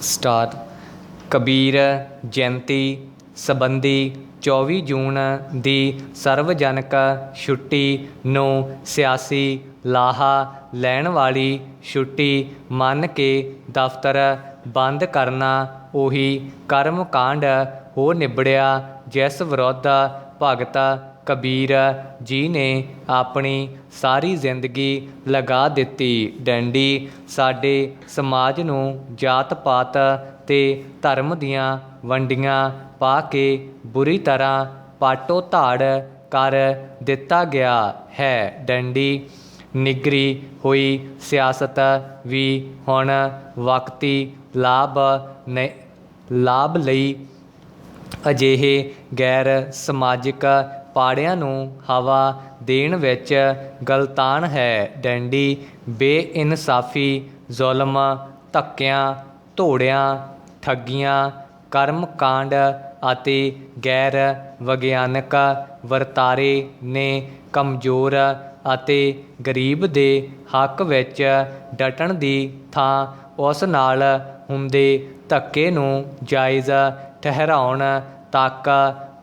Star Kabir ਜਯੰਤੀ ਸੰਬੰਧੀ 24 ਜੂਨ ਦੀ ਸਰਵਜਨਕ ਛੁੱਟੀ ਨੂੰ ਸਿਆਸੀ ਲਾਹਾ ਲੈਣ ਵਾਲੀ ਛੁੱਟੀ ਮੰਨ ਕੇ ਦਫ਼ਤਰ ਬੰਦ ਕਰਨਾ ਉਹੀ ਕਰਮ ਕਾਂਡ ਹੋ ਨਿਬੜਿਆ ਜਿਸ ਵਿਰੁੱਧ ਭਗਤ ਕਬੀਰ ਜੀ ਨੇ ਆਪਣੀ ਸਾਰੀ ਜ਼ਿੰਦਗੀ ਲਗਾ ਦਿੱਤੀ। ਡੰਡੀ ਸਾਡੇ ਸਮਾਜ ਨੂੰ ਜਾਤ ਪਾਤ ਅਤੇ ਧਰਮ ਦੀਆਂ ਵੰਡੀਆਂ ਪਾ ਕੇ ਬੁਰੀ ਤਰ੍ਹਾਂ ਪਾਟੋ ਧਾੜ ਕਰ ਦਿੱਤਾ ਗਿਆ ਹੈ। ਡੰਡੀ ਨਿਗਰੀ ਹੋਈ ਸਿਆਸਤ ਵੀ ਹੁਣ ਵਕਤੀ ਲਾਭ ਲਈ ਅਜਿਹੇ ਗੈਰ ਸਮਾਜਿਕ ਪਾੜਿਆਂ ਨੂੰ ਹਵਾ ਦੇਣ ਵਿੱਚ ਗਲਤਾਨ ਹੈ। ਡੰਡੀ ਬੇਇਨਸਾਫੀ ਜ਼ੁਲਮ ਧੱਕਿਆਂ ਧੋੜਿਆਂ ਠੱਗੀਆਂ ਕਰਮਕਾਂਡ ਅਤੇ ਗੈਰ ਵਿਗਿਆਨਕ ਵਰਤਾਰੇ ਨੇ ਕਮਜ਼ੋਰ ਅਤੇ ਗਰੀਬ ਦੇ ਹੱਕ ਵਿੱਚ ਡਟਣ ਦੀ ਥਾਂ ਉਸ ਨਾਲ ਹੁੰਦੇ ਧੱਕੇ ਨੂੰ ਜਾਇਜ਼ ਠਹਿਰਾਉਣ ਤੱਕ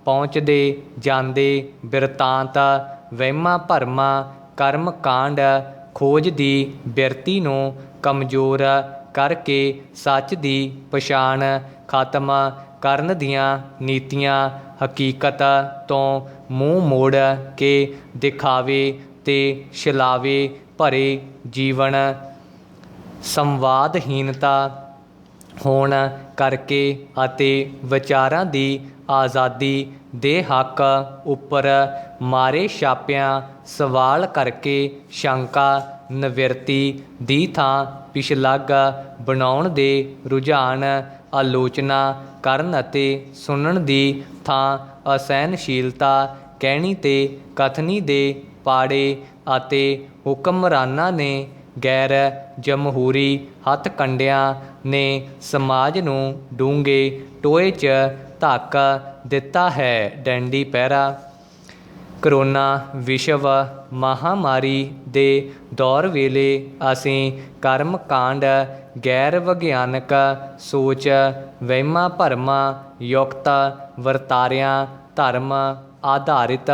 ਪਹੁੰਚਦੇ ਜਾਂਦੇ ਬਿਰਤਾਂਤ ਵਹਿਮਾਂ ਭਰਮਾਂ ਕਰਮਕਾਂਡ ਖੋਜ ਦੀ ਬਿਰਤੀ ਨੂੰ ਕਮਜ਼ੋਰ ਕਰਕੇ ਸੱਚ ਦੀ ਪਛਾਣ ਖਤਮ ਕਰਨ ਦੀਆਂ ਨੀਤੀਆਂ ਹਕੀਕਤ ਤੋਂ ਮੂੰਹ ਮੋੜ ਕੇ ਦਿਖਾਵੇ ਅਤੇ ਛਲਾਵੇ ਭਰੇ ਜੀਵਨ ਸੰਵਾਦਹੀਨਤਾ ਹੋਣ ਕਰਕੇ ਅਤੇ ਵਿਚਾਰਾਂ ਦੀ ਆਜ਼ਾਦੀ ਦੇ ਹੱਕ ਉੱਪਰ ਮਾਰੇ ਛਾਪਿਆਂ ਸਵਾਲ ਕਰਕੇ ਸ਼ੰਕਾ ਨਿਵਰਤੀ ਦੀ ਥਾਂ ਪਿਛਲੱਗ ਬਣਾਉਣ ਦੇ ਰੁਝਾਨ ਆਲੋਚਨਾ ਕਰਨ ਅਤੇ ਸੁਣਨ ਦੀ ਥਾਂ ਅਸਹਿਣਸ਼ੀਲਤਾ ਕਹਿਣੀ ਅਤੇ ਕਥਨੀ ਦੇ ਪਾੜੇ ਅਤੇ ਹੁਕਮਰਾਨਾਂ ਨੇ ਗੈਰ ਜਮਹੂਰੀ ਹੱਥਕੰਡਿਆਂ ਨੇ ਸਮਾਜ ਨੂੰ ਡੂੰਘੇ ਟੋਏ 'ਚ ਧੱਕ ਦਿੱਤਾ ਹੈ। ਡੰਡੀ ਪਹਿਰਾ ਕਰੋਨਾ ਵਿਸ਼ਵ ਮਹਾਂਮਾਰੀ ਦੇ ਦੌਰ ਵੇਲੇ ਅਸੀਂ ਕਰਮਕਾਂਡ ਗੈਰ ਵਿਗਿਆਨਕ ਸੋਚ ਵਹਿਮਾਂ ਭਰਮਾਂ ਯੁਕਤ ਵਰਤਾਰਿਆਂ ਧਰਮ ਆਧਾਰਿਤ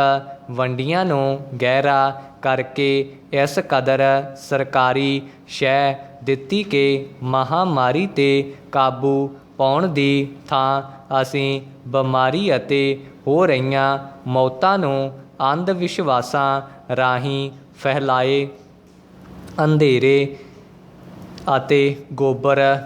ਵੰਡੀਆਂ ਨੂੰ ਗਹਿਰਾ ਕਰਕੇ ਇਸ ਕਦਰ ਸਰਕਾਰੀ ਸ਼ਹਿ ਦਿੱਤੀ ਕਿ ਮਹਾਂਮਾਰੀ 'ਤੇ ਕਾਬੂ ਪਾਉਣ ਦੀ ਥਾਂ ਅਸੀਂ ਬਿਮਾਰੀ ਅਤੇ ਹੋ ਰਹੀਆਂ ਮੌਤਾਂ ਨੂੰ ਅੰਧ ਵਿਸ਼ਵਾਸਾਂ ਰਾਹੀਂ ਫੈਲਾਏ ਅੰਧੇਰੇ ਅਤੇ ਗੋਬਰ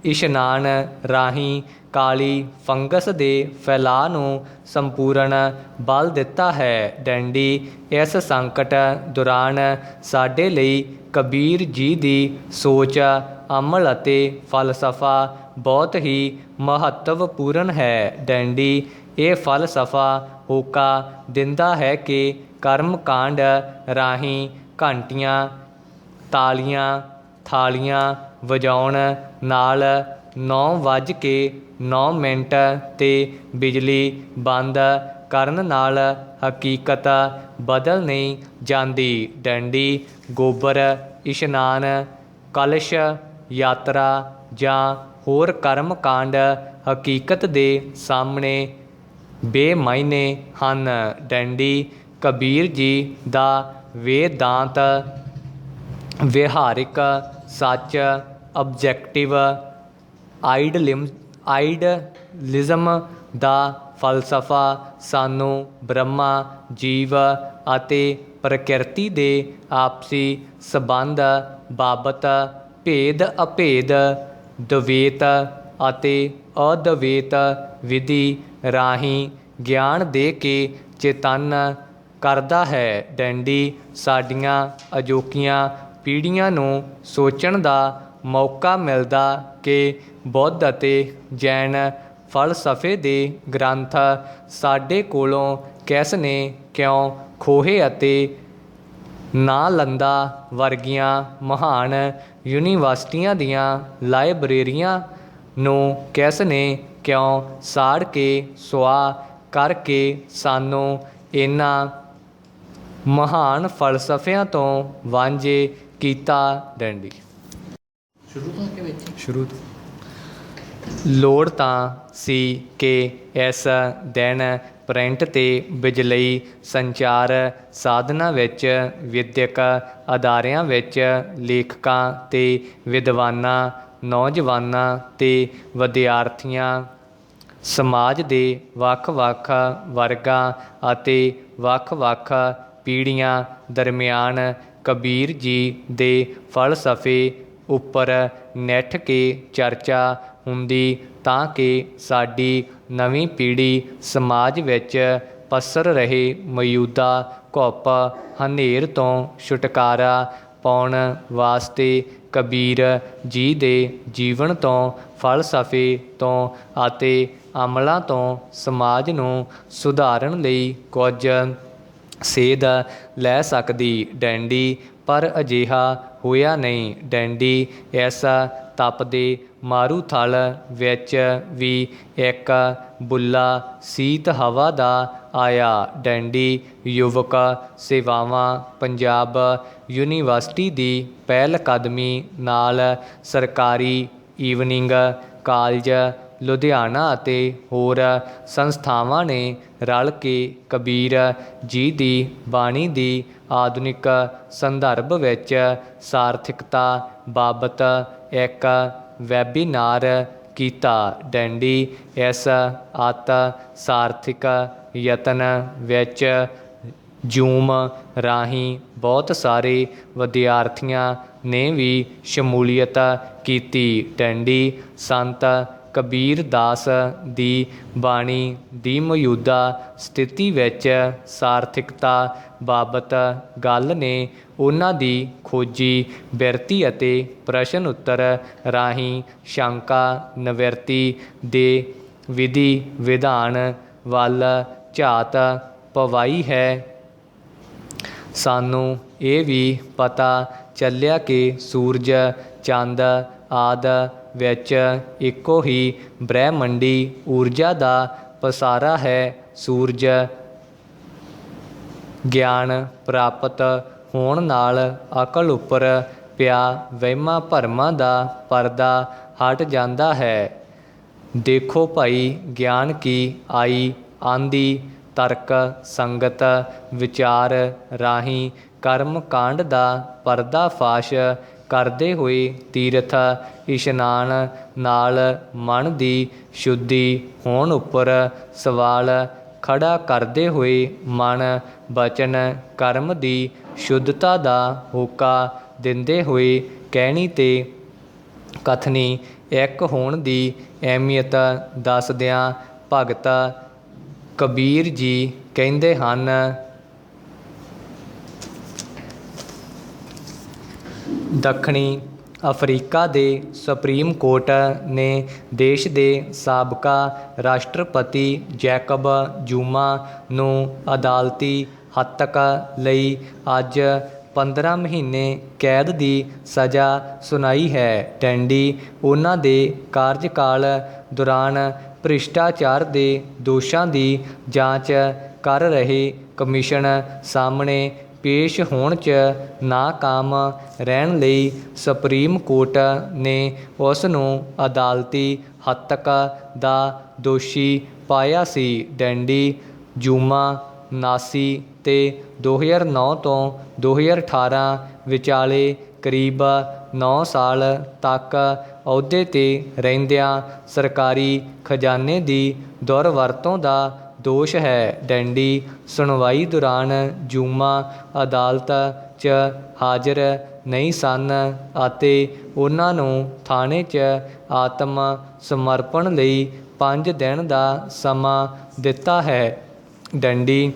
ਇਸ਼ਨਾਨ ਰਾਹੀਂ ਕਾਲੀ ਫੰਗਸ ਦੇ ਫੈਲਾਅ ਨੂੰ ਸੰਪੂਰਨ ਬਲ ਦਿੱਤਾ ਹੈ। ਡੰਡੀ ਇਸ ਸੰਕਟ ਦੌਰਾਨ ਸਾਡੇ ਲਈ ਕਬੀਰ ਜੀ ਦੀ ਸੋਚ ਅਮਲ ਅਤੇ ਫਲਸਫਾ ਬਹੁਤ ਹੀ ਮਹੱਤਵਪੂਰਨ ਹੈ। ਡੰਡੀ ਇਹ ਫਲਸਫਾ ਹੋਕਾ ਦਿੰਦਾ ਹੈ ਕਿ ਕਰਮਕਾਂਡ ਰਾਹੀਂ ਘੰਟੀਆਂ ਤਾਲੀਆਂ ਥਾਲੀਆਂ ਵਜਾਉਣ ਨਾਲ 9:09 'ਤੇ ਬਿਜਲੀ ਬੰਦ ਕਰਨ ਨਾਲ ਹਕੀਕਤ ਬਦਲ ਨਹੀਂ ਜਾਂਦੀ। ਡੰਡੀ ਗੋਬਰ ਇਸ਼ਨਾਨ ਕਲਸ਼ ਯਾਤਰਾ ਜਾਂ ਹੋਰ ਕਰਮਕਾਂਡ ਹਕੀਕਤ ਦੇ ਸਾਹਮਣੇ ਬੇਮਾਇਨੇ ਹਨ। ਡੰਡੀ ਕਬੀਰ ਜੀ ਦਾ ਵੇਦਾਂਤ ਵਿਹਾਰਿਕ ਸੱਚ ਆਬਜੈਕਟਿਵ ਆਈਡਲਿਜ਼ਮ ਦਾ ਫਲਸਫਾ ਸਾਨੂੰ ਬ੍ਰਹਮਾ ਜੀਵ ਅਤੇ ਪ੍ਰਕਿਰਤੀ ਦੇ ਆਪਸੀ ਸੰਬੰਧ ਬਾਬਤ ਭੇਦ ਅਭੇਦ ਦਵੈਤ ਅਤੇ ਅਦਵੈਤ ਵਿਧੀ ਰਾਹੀਂ ਗਿਆਨ ਦੇ ਕੇ ਚੇਤੰਨ ਕਰਦਾ ਹੈ। ਡੰਡੀ ਸਾਡੀਆਂ ਅਜੋਕੀਆਂ ਪੀੜ੍ਹੀਆਂ ਨੂੰ ਸੋਚਣ ਦਾ ਮੌਕਾ ਮਿਲਦਾ ਕਿ ਬੁੱਧ ਅਤੇ ਜੈਨ ਫਲਸਫੇ ਦੇ ਗ੍ਰੰਥ ਸਾਡੇ ਕੋਲੋਂ ਕਿਸ ਨੇ ਕਿਉਂ ਖੋਹੇ ਅਤੇ ਨਾਲੰਦਾ ਵਰਗੀਆਂ ਮਹਾਨ ਯੂਨੀਵਰਸਿਟੀਆਂ ਦੀਆਂ ਲਾਇਬ੍ਰੇਰੀਆਂ ਨੂੰ ਕਿਸ ਨੇ ਕਿਉਂ ਸਾੜ ਕੇ ਸੁਆਹ ਕਰਕੇ ਸਾਨੂੰ ਇਹਨਾਂ ਮਹਾਨ ਫਲਸਫਿਆਂ ਤੋਂ ਵਾਂਝੇ ਕੀਤਾ। ਡੰਡੀ ਸ਼ੁਰੂ ਤੋਂ ਕਿ ਵਿੱਚ ਸ਼ੁਰੂ ਤੋਂ ਲੋੜ ਤਾਂ ਸੀ ਕਿ ਇਸ ਦਿਨ ਪ੍ਰਿੰਟ ਤੇ ਬਿਜਲਈ ਸੰਚਾਰ ਸਾਧਨਾਂ ਵਿੱਚ ਵਿੱਦਿਅਕ ਅਦਾਰਿਆਂ ਵਿੱਚ ਲੇਖਕਾਂ ਤੇ ਵਿਦਵਾਨਾਂ, ਨੌਜਵਾਨਾਂ ਤੇ ਵਿਦਿਆਰਥੀਆਂ, ਸਮਾਜ ਦੇ ਵੱਖ-ਵੱਖ ਵਰਗਾਂ ਅਤੇ ਵੱਖ-ਵੱਖ ਪੀੜ੍ਹੀਆਂ ਦਰਮਿਆਨ ਕਬੀਰ ਜੀ ਦੇ ਫਲਸਫੇ ਉੱਪਰ ਨਿੱਠ ਕੇ ਚਰਚਾ ਹੁੰਦੀ, ਤਾਂ ਕਿ ਸਾਡੀ ਨਵੀਂ ਪੀੜ੍ਹੀ ਸਮਾਜ ਵਿੱਚ ਪਸਰ ਰਹੇ ਮੌਜੂਦਾ ਘੁੱਪ ਹਨੇਰ ਤੋਂ ਛੁਟਕਾਰਾ ਪਾਉਣ ਵਾਸਤੇ ਕਬੀਰ ਜੀ ਦੇ ਜੀਵਨ ਤੋਂ, ਫਲਸਫੇ ਤੋਂ ਅਤੇ ਅਮਲਾਂ ਤੋਂ ਸਮਾਜ ਨੂੰ ਸੁਧਾਰਨ ਲਈ ਕੁਝ ਸੇਧ ਲੈ ਸਕਦੀ ਡੈਂਡੀ, ਪਰ ਅਜਿਹਾ ਹੋਇਆ ਨਹੀਂ। ਡੈਂਡੀ ਇਸ ਤਪਦੇ ਮਾਰੂਥਲ ਵਿੱਚ ਵੀ ਇੱਕ ਬੁੱਲਾ ਸੀਤ ਹਵਾ ਦਾ ਆਇਆ। ਡੈਂਡੀ ਯੁਵਕ ਸੇਵਾਵਾਂ ਪੰਜਾਬ ਯੂਨੀਵਰਸਿਟੀ ਦੀ ਪਹਿਲਕਦਮੀ ਨਾਲ ਸਰਕਾਰੀ ਈਵਨਿੰਗ ਕਾਲਜ ਲੁਧਿਆਣਾ ਅਤੇ ਹੋਰ ਸੰਸਥਾਵਾਂ ਨੇ ਰਲ ਕੇ ਕਬੀਰ ਜੀ ਦੀ ਬਾਣੀ ਦੀ ਆਧੁਨਿਕ ਸੰਦਰਭ ਵਿੱਚ ਸਾਰਥਿਕਤਾ ਬਾਬਤ ਇੱਕ ਵੈਬੀਨਾਰ ਕੀਤਾ। ਡੈਂਡੀ ਇਸ ਅਤਿ ਸਾਰਥਿਕ ਯਤਨ ਵਿੱਚ ਜ਼ੂਮ ਰਾਹੀਂ ਬਹੁਤ ਸਾਰੇ ਵਿਦਿਆਰਥੀਆਂ ਨੇ ਵੀ ਸ਼ਮੂਲੀਅਤ ਕੀਤੀ। ਡੈਂਡੀ ਸੰਤ ਕਬੀਰ ਦਾਸ ਦੀ ਬਾਣੀ ਦੀ ਮੌਜੂਦਾ ਸਥਿਤੀ ਵਿੱਚ ਸਾਰਥਿਕਤਾ ਬਾਬਤ ਗੱਲ ਨੇ ਉਹਨਾਂ ਦੀ ਖੋਜੀ ਬਿਰਤੀ ਅਤੇ ਪ੍ਰਸ਼ਨ ਉੱਤਰ ਰਾਹੀਂ ਸ਼ੰਕਾ ਨਿਵਰਤੀ ਦੇ ਵਿਧੀ ਵਿਧਾਨ ਵੱਲ ਝਾਤ ਪਵਾਈ ਹੈ। ਸਾਨੂੰ ਇਹ ਵੀ ਪਤਾ ਚੱਲਿਆ ਕਿ ਸੂਰਜ, ਚੰਦ ਆਦਿ ਵਿੱਚ ਇੱਕੋ ਹੀ ਬ੍ਰਹਿਮੰਡੀ ਊਰਜਾ ਦਾ ਪਸਾਰਾ ਹੈ। ਸੂਰਜ ਗਿਆਨ ਪ੍ਰਾਪਤ ਹੋਣ ਨਾਲ ਅਕਲ ਉੱਪਰ ਪਿਆ ਵਹਿਮਾਂ ਭਰਮਾਂ ਦਾ ਪਰਦਾ ਹਟ ਜਾਂਦਾ ਹੈ। ਦੇਖੋ ਭਾਈ ਗਿਆਨ ਕੀ ਆਈ ਆਂਦੀ, ਤਰਕ ਸੰਗਤ ਵਿਚਾਰ ਰਾਹੀਂ ਕਰਮ ਕਾਂਡ ਦਾ ਪਰਦਾ ਫਾਸ਼ ਕਰਦੇ ਹੋਏ ਤੀਰਥ ਇਸ਼ਨਾਨ ਨਾਲ ਮਨ ਦੀ ਸ਼ੁੱਧੀ ਹੋਣ ਉੱਪਰ ਸਵਾਲ ਖੜਾ ਕਰਦੇ ਹੋਏ ਮਨ, ਬਚਨ, ਕਰਮ ਦੀ ਸ਼ੁੱਧਤਾ ਦਾ ਹੋਕਾ ਦਿੰਦੇ ਹੋਏ ਕਹਿਣੀ ਤੇ ਕਥਨੀ ਇੱਕ ਹੋਣ ਦੀ ਅਹਿਮੀਅਤ ਦੱਸਦਿਆਂ ਭਗਤ ਕਬੀਰ ਜੀ ਕਹਿੰਦੇ ਹਨ, ਦੱਖਣੀ ਅਫਰੀਕਾ ਦੇ ਸੁਪਰੀਮ ਕੋਰਟ ਨੇ ਦੇਸ਼ ਦੇ ਸਾਬਕਾ ਰਾਸ਼ਟਰਪਤੀ ਜੈਕਬ ਜ਼ੂਮਾ ਨੂੰ ਅਦਾਲਤੀ ਹੱਤਕ ਲਈ ਅੱਜ 15 ਮਹੀਨੇ ਕੈਦ ਦੀ ਸਜ਼ਾ ਸੁਣਾਈ ਹੈ। ਡੈਂਡੀ ਉਹਨਾਂ ਦੇ ਕਾਰਜਕਾਲ ਦੌਰਾਨ ਭ੍ਰਿਸ਼ਟਾਚਾਰ ਦੇ ਦੋਸ਼ਾਂ ਦੀ ਜਾਂਚ ਕਰ ਰਹੇ ਕਮਿਸ਼ਨ ਸਾਹਮਣੇ ਪੇਸ਼ ਹੋਣ 'ਚ ਨਾਕਾਮ ਰਹਿਣ ਲਈ ਸੁਪਰੀਮ ਕੋਰਟ ਨੇ ਉਸ ਨੂੰ ਅਦਾਲਤੀ ਹੱਤਕ ਦਾ ਦੋਸ਼ੀ ਪਾਇਆ ਸੀ। ਡੈਂਡੀ ਜ਼ੂਮਾ 79 ਤੇ 2009 ਤੋਂ 2018 ਵਿਚਾਲੇ ਕਰੀਬ 9 ਸਾਲ ਤੱਕ ਅਹੁਦੇ 'ਤੇ ਰਹਿੰਦਿਆਂ ਸਰਕਾਰੀ ਖਜ਼ਾਨੇ ਦੀ ਦੁਰਵਰਤੋਂ ਦਾ ਦੋਸ਼ ਹੈ। ਡੈਂਡੀ ਸੁਣਵਾਈ ਦੌਰਾਨ ਜ਼ੂਮਾ ਅਦਾਲਤ 'ਚ ਹਾਜ਼ਰ ਨਹੀਂ ਸਨ ਅਤੇ ਉਹਨਾਂ ਨੂੰ ਥਾਣੇ 'ਚ ਆਤਮ ਸਮਰਪਣ ਲਈ 5 ਦਿਨ ਦਾ ਸਮਾਂ ਦਿੱਤਾ ਹੈ। ਡੈਂਡੀ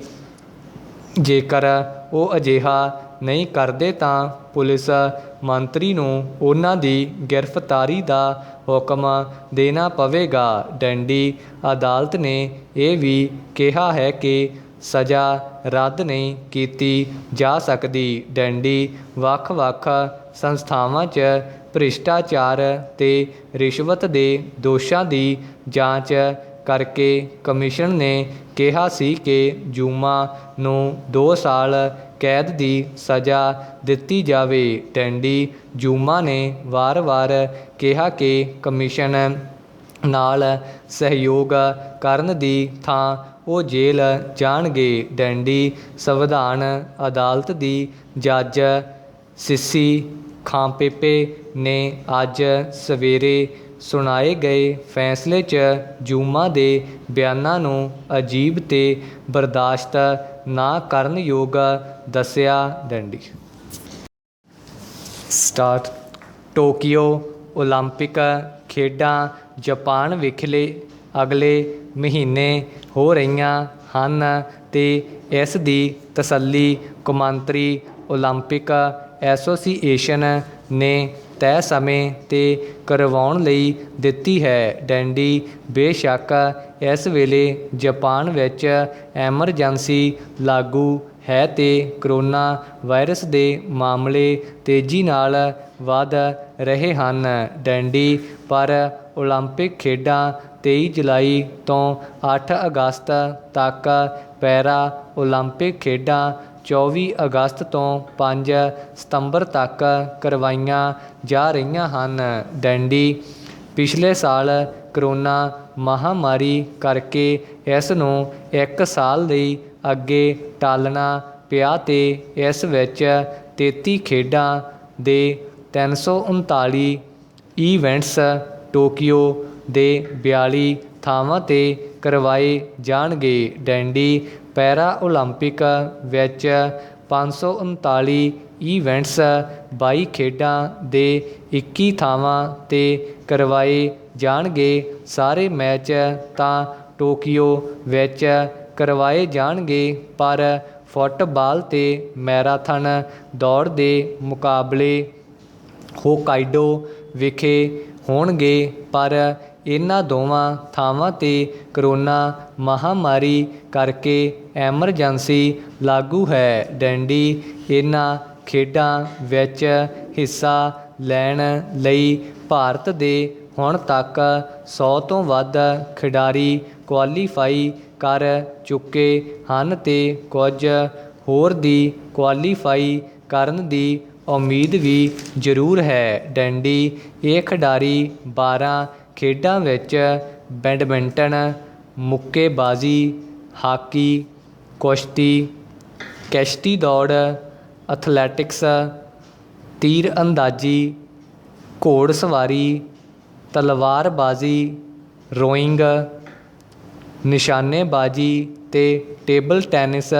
ਜੇਕਰ ਉਹ ਅਜਿਹਾ ਨਹੀਂ ਕਰਦੇ ਤਾਂ ਪੁਲਿਸ ਮੰਤਰੀ ਨੂੰ ਉਹਨਾਂ ਦੀ ਗ੍ਰਿਫਤਾਰੀ ਦਾ ਹੁਕਮ ਦੇਣਾ ਪਵੇਗਾ। ਡੈਂਡੀ ਅਦਾਲਤ ਨੇ ਇਹ ਵੀ ਕਿਹਾ ਹੈ ਕਿ ਸਜ਼ਾ ਰੱਦ ਨਹੀਂ ਕੀਤੀ ਜਾ ਸਕਦੀ। ਡੈਂਡੀ ਵੱਖ-ਵੱਖ ਸੰਸਥਾਵਾਂ 'ਚ ਭ੍ਰਿਸ਼ਟਾਚਾਰ ਤੇ ਰਿਸ਼ਵਤ ਦੇ ਦੋਸ਼ਾਂ ਦੀ ਜਾਂਚ ਕਰਕੇ ਕਮਿਸ਼ਨ ਨੇ ਕਿਹਾ ਸੀ ਕਿ ਜ਼ੂਮਾ ਨੂੰ 2 ਸਾਲ ਕੈਦ ਦੀ ਸਜ਼ਾ ਦਿੱਤੀ ਜਾਵੇ। ਡੈਂਡੀ ਜ਼ੂਮਾ ਨੇ ਵਾਰ-ਵਾਰ ਕਿਹਾ ਕਿ ਕਮਿਸ਼ਨ ਨਾਲ ਸਹਿਯੋਗ ਕਰਨ ਦੀ ਥਾਂ ਉਹ ਜੇਲ੍ਹ ਜਾਣਗੇ। ਡੈਂਡੀ ਸੰਵਿਧਾਨ ਅਦਾਲਤ ਦੀ ਜੱਜ ਸਿਸੀ ਖਾਂਪੇਪੇ ਨੇ ਅੱਜ ਸਵੇਰੇ ਸੁਣਾਏ ਗਏ ਫੈਸਲੇ 'ਚ ਜੂਮਾ ਦੇ ਬਿਆਨਾਂ ਨੂੰ ਅਜੀਬ ਤੇ ਬਰਦਾਸ਼ਤ ਨਾ ਕਰਨ ਯੋਗ ਦੱਸਿਆ। Dandy start. ਟੋਕੀਓ ਓਲੰਪਿਕ ਖੇਡਾਂ ਜਾਪਾਨ ਵਿਖੇ ਅਗਲੇ ਮਹੀਨੇ ਹੋ ਰਹੀਆਂ ਹਨ ਤੇ ਇਸ ਦੀ ਤਸੱਲੀ ਕੌਮਾਂਤਰੀ ਓਲੰਪਿਕ ਐਸੋਸੀਏਸ਼ਨ ਨੇ ਤੈਅ ਸਮੇਂ 'ਤੇ ਕਰਵਾਉਣ ਲਈ ਦਿੱਤੀ ਹੈ। ਡੈਂਡੀ ਬੇਸ਼ੱਕ ਇਸ ਵੇਲੇ ਜਾਪਾਨ ਵਿੱਚ ਐਮਰਜੈਂਸੀ ਲਾਗੂ ਹੈ ਤੇ ਕਰੋਨਾ ਵਾਇਰਸ ਦੇ ਮਾਮਲੇ ਤੇਜ਼ੀ ਨਾਲ ਵਧ ਰਹੇ ਹਨ। ਡੈਂਡੀ ਪਰ ਓਲੰਪਿਕ ਖੇਡਾਂ 23 ਜੁਲਾਈ ਤੋਂ 8 ਅਗਸਤ ਤੱਕ, ਪੈਰਾ ਓਲੰਪਿਕ ਖੇਡਾਂ 24 ਅਗਸਤ ਤੋਂ 5 ਸਤੰਬਰ ਤੱਕ ਕਰਵਾਈਆਂ ਜਾ ਰਹੀਆਂ ਹਨ। ਡੈਂਡੀ ਪਿਛਲੇ ਸਾਲ ਕਰੋਨਾ ਮਹਾਮਾਰੀ ਕਰਕੇ ਇਸ ਨੂੰ 1 ਸਾਲ ਲਈ ਅੱਗੇ ਟਾਲਣਾ ਪਿਆ ਤੇ ਇਸ ਵਿੱਚ 33 ਖੇਡਾਂ ਦੇ 339 ਈਵੈਂਟਸ ਟੋਕੀਓ ਦੇ 42 ਥਾਵਾਂ 'ਤੇ ਕਰਵਾਏ ਜਾਣਗੇ। ਡੈਂਡੀ ਪੈਰਾ ਓਲੰਪਿਕ ਵਿੱਚ 539 ਈਵੈਂਟਸ 22 ਖੇਡਾਂ ਦੇ 21 ਥਾਵਾਂ 'ਤੇ ਕਰਵਾਏ ਜਾਣਗੇ। ਸਾਰੇ ਮੈਚ ਤਾਂ ਟੋਕੀਓ ਵਿੱਚ ਕਰਵਾਏ ਜਾਣਗੇ ਪਰ ਫੁੱਟਬਾਲ ਤੇ ਮੈਰਾਥਨ ਦੌੜ ਦੇ ਮੁਕਾਬਲੇ ਹੋਕਾਈਡੋ ਵਿਖੇ ਹੋਣਗੇ ਪਰ ਇਹਨਾਂ ਦੋਵਾਂ ਥਾਵਾਂ 'ਤੇ ਕਰੋਨਾ ਮਹਾਮਾਰੀ ਕਰਕੇ ਐਮਰਜੈਂਸੀ ਲਾਗੂ ਹੈ। ਡੈਂਡੀ ਇਹਨਾਂ ਖੇਡਾਂ ਵਿੱਚ ਹਿੱਸਾ ਲੈਣ ਲਈ ਭਾਰਤ ਦੇ ਹੁਣ ਤੱਕ 100 ਤੋਂ ਵੱਧ ਖਿਡਾਰੀ ਕੁਆਲੀਫਾਈ ਕਰ ਚੁੱਕੇ ਹਨ ਤੇ ਕੁਝ ਹੋਰ ਦੀ ਕੁਆਲੀਫਾਈ ਕਰਨ ਦੀ ਉਮੀਦ ਵੀ ਜ਼ਰੂਰ ਹੈ। ਡੈਂਡੀ ਇਹ ਖਿਡਾਰੀ 12 ਖੇਡਾਂ ਵਿੱਚ ਬੈਡਮਿੰਟਨ, ਮੁੱਕੇਬਾਜ਼ੀ, ਹਾਕੀ, ਕੁਸ਼ਤੀ, ਕਿਸ਼ਤੀ ਦੌੜ, ਅਥਲੈਟਿਕਸ, ਤੀਰ ਅੰਦਾਜ਼ੀ, ਘੋੜਸਵਾਰੀ, ਤਲਵਾਰਬਾਜ਼ੀ, ਰੋਇੰਗ, ਨਿਸ਼ਾਨੇਬਾਜ਼ੀ ਤੇ ਟੇਬਲ ਟੈਨਿਸ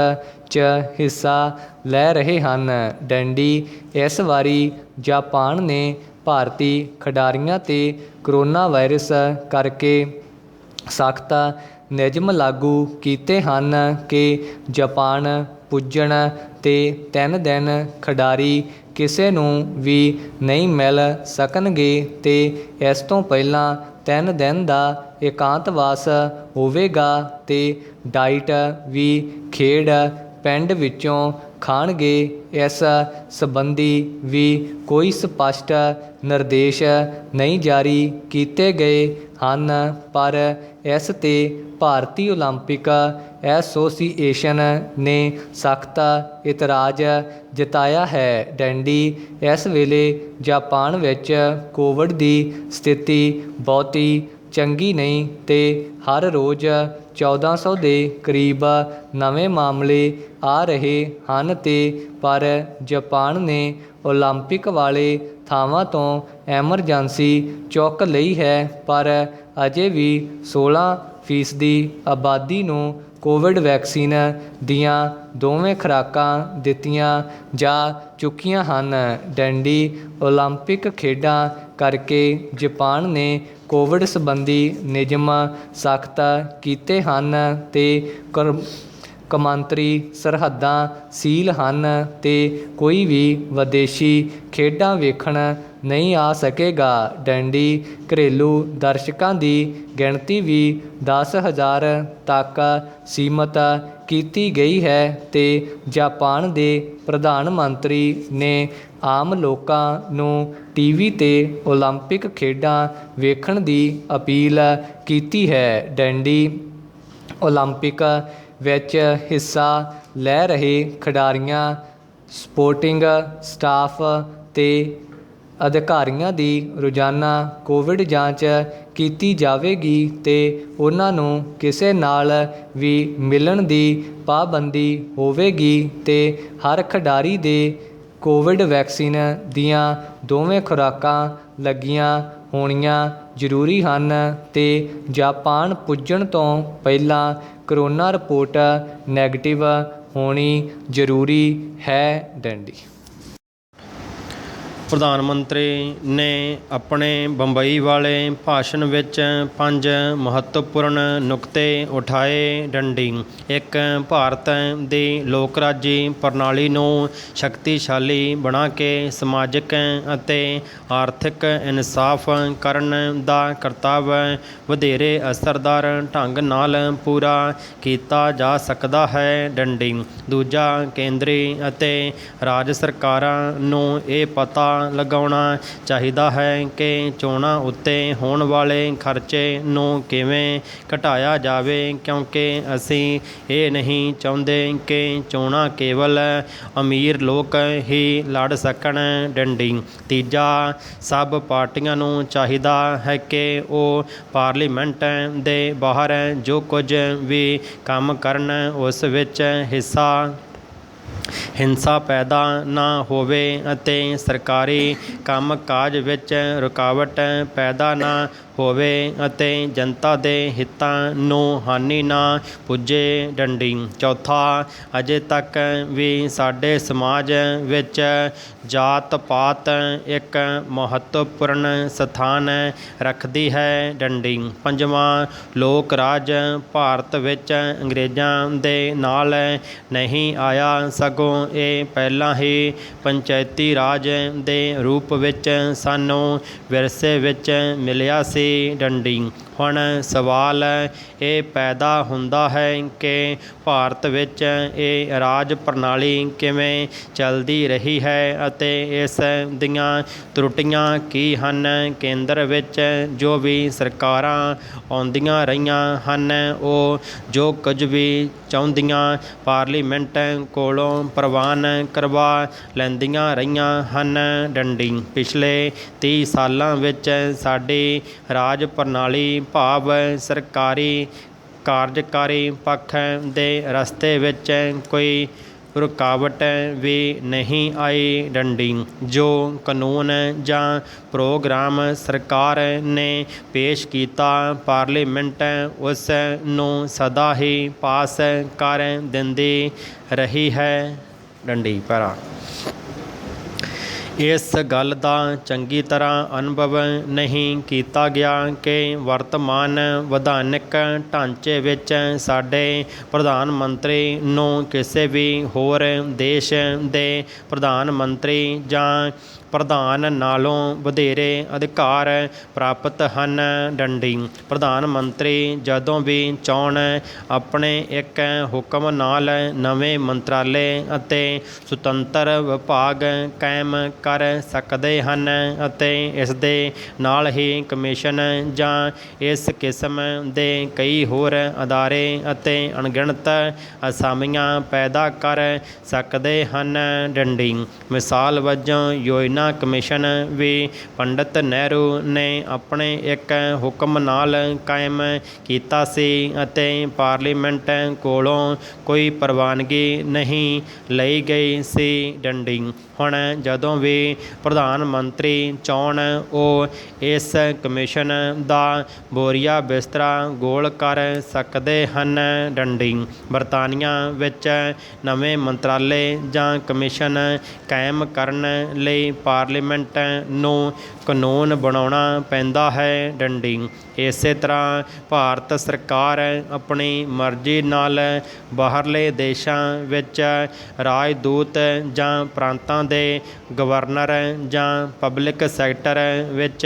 'ਚ ਹਿੱਸਾ ਲੈ ਰਹੇ ਹਨ। ਡੈਂਡੀ ਇਸ ਵਾਰੀ ਜਾਪਾਨ ਨੇ ਭਾਰਤੀ ਖਿਡਾਰੀਆਂ 'ਤੇ ਕਰੋਨਾ ਵਾਇਰਸ ਕਰਕੇ ਸਖਤ ਨਿਯਮ ਲਾਗੂ ਕੀਤੇ ਹਨ ਕਿ ਜਾਪਾਨ ਪੁੱਜਣ 'ਤੇ 3 ਦਿਨ ਖਿਡਾਰੀ ਕਿਸੇ ਨੂੰ ਵੀ ਨਹੀਂ ਮਿਲ ਸਕਣਗੇ ਤੇ ਇਸ ਤੋਂ ਪਹਿਲਾਂ 3 ਦਿਨ ਦਾ ਇਕਾਂਤਵਾਸ ਹੋਵੇਗਾ ਤੇ ਡਾਈਟ ਵੀ ਖੇਡ ਪਿੰਡ ਵਿੱਚੋਂ ਖਾਣਗੇ। ਇਸ ਸੰਬੰਧੀ ਵੀ ਕੋਈ ਸਪਸ਼ਟ ਨਿਰਦੇਸ਼ ਨਹੀਂ ਜਾਰੀ ਕੀਤੇ ਗਏ ਹਨ ਪਰ ਇਸ 'ਤੇ ਭਾਰਤੀ ਓਲੰਪਿਕ ਐਸੋਸੀਏਸ਼ਨ ਨੇ ਸਖਤ ਇਤਰਾਜ਼ ਜਤਾਇਆ ਹੈ। ਡੈਂਡੀ ਇਸ ਵੇਲੇ ਜਾਪਾਨ ਵਿੱਚ ਕੋਵਿਡ ਦੀ ਸਥਿਤੀ ਬਹੁਤੀ ਚੰਗੀ ਨਹੀਂ ਤੇ ਹਰ ਰੋਜ਼ 1400 ਦੇ ਕਰੀਬ ਨਵੇਂ ਮਾਮਲੇ ਆ ਰਹੇ ਹਨ ਤੇ ਪਰ ਜਾਪਾਨ ਨੇ ਓਲੰਪਿਕ ਵਾਲੇ ਥਾਵਾਂ ਤੋਂ ਐਮਰਜੈਂਸੀ ਚੁੱਕ ਲਈ ਹੈ ਪਰ ਅਜੇ ਵੀ 16% ਆਬਾਦੀ ਨੂੰ ਕੋਵਿਡ ਵੈਕਸੀਨ ਦੀਆਂ ਦੋਵੇਂ ਖੁਰਾਕਾਂ ਦਿੱਤੀਆਂ ਜਾ ਚੁੱਕੀਆਂ ਹਨ। ਡੈਂਡੀ ਓਲੰਪਿਕ ਖੇਡਾਂ ਕਰਕੇ ਜਾਪਾਨ ਨੇ ਕੋਵਿਡ ਸੰਬੰਧੀ ਨਿਯਮ ਸਖਤ ਕੀਤੇ ਹਨ ਤੇ ਕੌਮਾਂਤਰੀ ਸਰਹੱਦਾਂ ਸੀਲ ਹਨ ਤੇ ਕੋਈ ਵੀ ਵਿਦੇਸ਼ੀ ਖੇਡਾਂ ਵੇਖਣ ਨਹੀਂ ਆ ਸਕੇਗਾ। ਡੈਂਡੀ ਘਰੇਲੂ ਦਰਸ਼ਕਾਂ ਦੀ ਗਿਣਤੀ ਵੀ 10,000 ਤੱਕ ਸੀਮਤ ਕੀਤੀ ਗਈ ਹੈ ਤੇ ਜਾਪਾਨ ਦੇ ਪ੍ਰਧਾਨ ਮੰਤਰੀ ਨੇ ਆਮ ਲੋਕਾਂ ਨੂੰ ਟੀਵੀ 'ਤੇ ਓਲੰਪਿਕ ਖੇਡਾਂ ਵੇਖਣ ਦੀ ਅਪੀਲ ਕੀਤੀ ਹੈ। ਡੈਂਡੀ ਓਲੰਪਿਕ ਵਿੱਚ ਹਿੱਸਾ ਲੈ ਰਹੇ ਖਿਡਾਰੀਆਂ, ਸਪੋਰਟਿੰਗ ਸਟਾਫ ਤੇ ਅਧਿਕਾਰੀਆਂ ਦੀ ਰੋਜ਼ਾਨਾ ਕੋਵਿਡ ਜਾਂਚ ਕੀਤੀ ਜਾਵੇਗੀ ਅਤੇ ਉਹਨਾਂ ਨੂੰ ਕਿਸੇ ਨਾਲ ਵੀ ਮਿਲਣ ਦੀ ਪਾਬੰਦੀ ਹੋਵੇਗੀ ਅਤੇ ਹਰ ਖਿਡਾਰੀ ਦੇ ਕੋਵਿਡ ਵੈਕਸੀਨ ਦੀਆਂ ਦੋਵੇਂ ਖੁਰਾਕਾਂ ਲੱਗੀਆਂ ਹੋਣੀਆਂ ਜ਼ਰੂਰੀ ਹਨ ਅਤੇ ਜਾਪਾਨ ਪੁੱਜਣ ਤੋਂ ਪਹਿਲਾਂ ਕਰੋਨਾ ਰਿਪੋਰਟ ਨੈਗੇਟਿਵ ਹੋਣੀ ਜ਼ਰੂਰੀ ਹੈ। ਡੰਡੀ। ਪ੍ਰਧਾਨ ਮੰਤਰੀ ਨੇ ਆਪਣੇ ਬੰਬਈ ਵਾਲੇ ਭਾਸ਼ਣ ਵਿੱਚ 5 ਮਹੱਤਵਪੂਰਨ ਨੁਕਤੇ ਉਠਾਏ। ਡੰਡੀ। 1. ਭਾਰਤ ਦੀ ਲੋਕਰਾਜੀ ਪ੍ਰਣਾਲੀ ਨੂੰ ਸ਼ਕਤੀਸ਼ਾਲੀ ਬਣਾ ਕੇ ਸਮਾਜਿਕ ਅਤੇ ਆਰਥਿਕ ਇਨਸਾਫ ਕਰਨ ਦਾ ਕਰਤੱਵ ਵਧੇਰੇ ਅਸਰਦਾਰ ਢੰਗ ਨਾਲ ਪੂਰਾ ਕੀਤਾ ਜਾ ਸਕਦਾ ਹੈ। ਡੰਡੀ। 2. ਕੇਂਦਰੀ ਅਤੇ ਰਾਜ ਸਰਕਾਰਾਂ ਨੂੰ ਇਹ ਪਤਾ ਲਗਾਉਣਾ ਚਾਹੀਦਾ ਹੈ ਕਿ ਚੋਣਾਂ ਉੱਤੇ ਹੋਣ ਵਾਲੇ ਖਰਚੇ ਨੂੰ ਕਿਵੇਂ ਘਟਾਇਆ ਜਾਵੇ, ਕਿਉਂਕਿ ਅਸੀਂ ਇਹ ਨਹੀਂ ਚਾਹੁੰਦੇ ਕਿ ਚੋਣਾਂ ਕੇਵਲ ਅਮੀਰ ਲੋਕ ਹੀ ਲੜ ਸਕਣ। ਡੰਡੀ। 3. ਸਭ ਪਾਰਟੀਆਂ ਨੂੰ ਚਾਹੀਦਾ ਹੈ ਕਿ ਉਹ ਪਾਰਲੀਮੈਂਟ ਦੇ ਬਾਹਰ ਜੋ ਕੁਝ ਵੀ ਕੰਮ ਕਰਨ ਉਸ ਵਿੱਚ ਹਿੰਸਾ ਪੈਦਾ ਨਾ ਹੋਵੇ ਅਤੇ ਸਰਕਾਰੀ ਕੰਮ ਕਾਜ ਵਿੱਚ ਰੁਕਾਵਟ ਪੈਦਾ ਨਾ ਹੋਵੇ ਅਤੇ ਜਨਤਾ ਦੇ ਹਿੱਤਾਂ ਨੂੰ ਹਾਨੀ ਨਾ ਪੁੱਜੇ। ਡੰਡੀ। 4. ਅਜੇ ਤੱਕ ਵੀ ਸਾਡੇ ਸਮਾਜ ਵਿੱਚ ਜਾਤ ਪਾਤ ਇੱਕ ਮਹੱਤਵਪੂਰਨ ਸਥਾਨ ਰੱਖਦੀ ਹੈ। ਡੰਡੀ। 5. ਲੋਕ ਰਾਜ ਭਾਰਤ ਵਿੱਚ ਅੰਗਰੇਜ਼ਾਂ ਦੇ ਨਾਲ ਨਹੀਂ ਆਇਆ, ਸਗੋਂ ਇਹ ਪਹਿਲਾਂ ਹੀ ਪੰਚਾਇਤੀ ਰਾਜ ਦੇ ਰੂਪ ਵਿੱਚ ਸਾਨੂੰ ਵਿਰਸੇ ਵਿੱਚ ਮਿਲਿਆ ਸੀ। ਡੰਡੀ। ਹੁਣ ਸਵਾਲ ਇਹ ਪੈਦਾ ਹੁੰਦਾ ਹੈ ਕਿ ਭਾਰਤ ਵਿੱਚ ਇਹ ਰਾਜ ਪ੍ਰਣਾਲੀ ਕਿਵੇਂ ਚੱਲਦੀ ਰਹੀ ਹੈ ਅਤੇ ਇਸ ਦੀਆਂ ਤਰੁੱਟੀਆਂ ਕੀ ਹਨ। ਕੇਂਦਰ ਵਿੱਚ ਜੋ ਵੀ ਸਰਕਾਰਾਂ ਆਉਂਦੀਆਂ ਰਹੀਆਂ ਹਨ ਉਹ ਜੋ ਕੁਝ ਵੀ ਚਾਹੁੰਦੀਆਂ ਪਾਰਲੀਮੈਂਟ ਕੋਲੋਂ ਪ੍ਰਵਾਨ ਕਰਵਾ ਲੈਂਦੀਆਂ ਰਹੀਆਂ ਹਨ। ਡੰਡੀ। ਪਿਛਲੇ 30 ਸਾਲਾਂ ਵਿੱਚ ਸਾਡੀ ਰਾਜ ਪ੍ਰਣਾਲੀ ਭਾਵ ਸਰਕਾਰੀ ਕਾਰਜਕਾਰੀ ਪੱਖ ਦੇ ਰਸਤੇ ਵਿੱਚ ਕੋਈ ਰੁਕਾਵਟ ਵੀ ਨਹੀਂ ਆਈ। ਡੰਡੀ। ਜੋ ਕਾਨੂੰਨ ਜਾਂ ਪ੍ਰੋਗਰਾਮ ਸਰਕਾਰ ਨੇ ਪੇਸ਼ ਕੀਤਾ, ਪਾਰਲੀਮੈਂਟ ਉਸ ਨੂੰ ਸਦਾ ਹੀ ਪਾਸ ਕਰ ਦਿੰਦੀ ਰਹੀ ਹੈ। ਡੰਡੀ। ਪੈਰਾ। ਇਸ ਗੱਲ ਦਾ ਚੰਗੀ ਤਰ੍ਹਾਂ ਅਨੁਭਵ ਨਹੀਂ ਕੀਤਾ ਗਿਆ ਕਿ ਵਰਤਮਾਨ ਵਿਧਾਨਿਕ ਢਾਂਚੇ ਵਿੱਚ ਸਾਡੇ ਪ੍ਰਧਾਨ ਮੰਤਰੀ ਨੂੰ ਕਿਸੇ ਵੀ ਹੋਰ ਦੇਸ਼ ਦੇ ਪ੍ਰਧਾਨ ਮੰਤਰੀ ਜਾਂ ਪ੍ਰਧਾਨ ਨਾਲੋਂ ਵਧੇਰੇ ਅਧਿਕਾਰ ਪ੍ਰਾਪਤ ਹਨ। ਡੰਡੀ। ਪ੍ਰਧਾਨ ਮੰਤਰੀ ਜਦੋਂ ਵੀ ਚਾਹੁਣ ਆਪਣੇ ਇੱਕ ਹੁਕਮ ਨਾਲ ਨਵੇਂ ਮੰਤਰਾਲੇ ਅਤੇ ਸੁਤੰਤਰ ਵਿਭਾਗ ਕਾਇਮ ਕਰ ਸਕਦੇ ਹਨ ਅਤੇ ਇਸ ਦੇ ਨਾਲ ਹੀ ਕਮਿਸ਼ਨ ਜਾਂ ਇਸ ਕਿਸਮ ਦੇ ਕਈ ਹੋਰ ਅਦਾਰੇ ਅਤੇ ਅਣਗਿਣਤ ਅਸਾਮੀਆਂ ਪੈਦਾ ਕਰ ਸਕਦੇ ਹਨ। ਡੰਡੀ। ਮਿਸਾਲ ਵਜੋਂ ਯੋਜਨਾ ਕਮਿਸ਼ਨ ਵੀ ਪੰਡਿਤ ਨਹਿਰੂ ਨੇ ਆਪਣੇ ਇੱਕ ਹੁਕਮ ਨਾਲ ਕਾਇਮ ਕੀਤਾ ਸੀ ਅਤੇ ਪਾਰਲੀਮੈਂਟ ਕੋਲੋਂ ਕੋਈ ਪ੍ਰਵਾਨਗੀ ਨਹੀਂ ਲਈ ਗਈ ਸੀ। ਡੰਡੀ। ਹੁਣ ਜਦੋਂ ਵੀ ਪ੍ਰਧਾਨ ਮੰਤਰੀ ਚਾਹੁਣ ਉਹ ਇਸ ਕਮਿਸ਼ਨ ਦਾ ਬੋਰੀਆ ਬਿਸਤਰਾ ਗੋਲ ਕਰ ਸਕਦੇ ਹਨ। ਡੰਡੀ। ਬਰਤਾਨੀਆ ਵਿੱਚ ਨਵੇਂ ਮੰਤਰਾਲੇ ਜਾਂ ਕਮਿਸ਼ਨ ਕਾਇਮ ਕਰਨ ਲਈ ਪਾਰਲੀਮੈਂਟ ਨੂੰ ਕਾਨੂੰਨ ਬਣਾਉਣਾ ਪੈਂਦਾ ਹੈ। ਡੰਡੀ। ਇਸੇ ਤਰ੍ਹਾਂ ਭਾਰਤ ਸਰਕਾਰ ਆਪਣੀ ਮਰਜ਼ੀ ਨਾਲ ਬਾਹਰਲੇ ਦੇਸ਼ਾਂ ਵਿੱਚ ਰਾਜਦੂਤ ਜਾਂ ਪ੍ਰਾਂਤਾਂ ਦੇ ਗਵਰਨਰ ਜਾਂ ਪਬਲਿਕ ਸੈਕਟਰ ਵਿੱਚ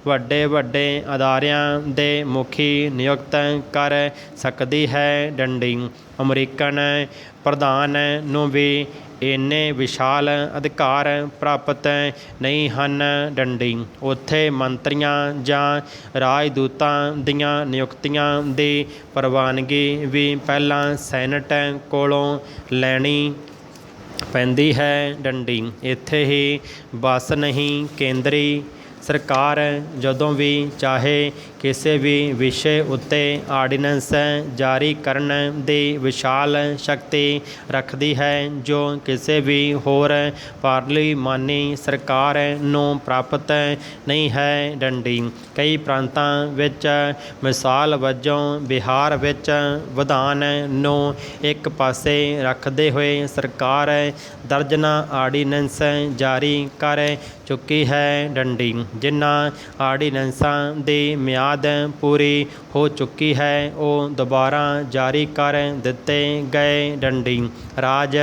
ਵੱਡੇ ਵੱਡੇ ਅਦਾਰਿਆਂ ਦੇ ਮੁਖੀ ਨਿਯੁਕਤ ਕਰ ਸਕਦੀ ਹੈ। ਡੰਡੀ। ਅਮਰੀਕਨ ਪ੍ਰਧਾਨ ਨੂੰ ਵੀ ਇੰਨੇ ਵਿਸ਼ਾਲ ਅਧਿਕਾਰ ਪ੍ਰਾਪਤ ਨਹੀਂ ਹਨ। ਡੰਡੀ। ਉੱਥੇ ਮੰਤਰੀਆਂ ਜਾਂ ਰਾਜਦੂਤਾਂ ਦੀਆਂ ਨਿਯੁਕਤੀਆਂ ਦੀ ਪ੍ਰਵਾਨਗੀ ਵੀ ਪਹਿਲਾਂ ਸੈਨੇਟ ਕੋਲੋਂ ਲੈਣੀ ਪੈਂਦੀ ਹੈ ਡੰਡੀ। ਇੱਥੇ ਹੀ ਬਸ ਨਹੀਂ ਕੇਂਦਰੀ ਸਰਕਾਰ ਜਦੋਂ ਵੀ ਚਾਹੇ ਕਿਸੇ ਵੀ ਵਿਸ਼ੇ ਉੱਤੇ ਆਰਡੀਨੈਂਸ ਜਾਰੀ ਕਰਨ ਦੀ ਵਿਸ਼ਾਲ ਸ਼ਕਤੀ ਰੱਖਦੀ ਹੈ ਜੋ ਕਿਸੇ ਵੀ ਹੋਰ ਪਾਰਲੀਮਾਨੀ ਸਰਕਾਰ ਨੂੰ ਪ੍ਰਾਪਤ ਨਹੀਂ ਹੈ ਡੰਡੀ। ਕਈ ਪ੍ਰਾਂਤਾਂ ਵਿੱਚ ਮਿਸਾਲ ਵਜੋਂ ਬਿਹਾਰ ਵਿੱਚ ਵਿਧਾਨ ਨੂੰ ਇੱਕ ਪਾਸੇ ਰੱਖਦੇ ਹੋਏ ਸਰਕਾਰ ਦਰਜਨਾਂ ਆਰਡੀਨੈਂਸ ਜਾਰੀ ਕਰ ਚੁੱਕੀ ਹੈ ਡੰਡੀ। ਜਿਨ੍ਹਾਂ ਆਰਡੀਨੈਂਸਾਂ ਦੀ ਮਿਆਦ ਪੂਰੀ ਹੋ ਚੁੱਕੀ ਹੈ ਉਹ ਦੁਬਾਰਾ ਜਾਰੀ ਕਰ ਦਿੱਤੇ ਗਏ ਡੰਡੀ। ਰਾਜ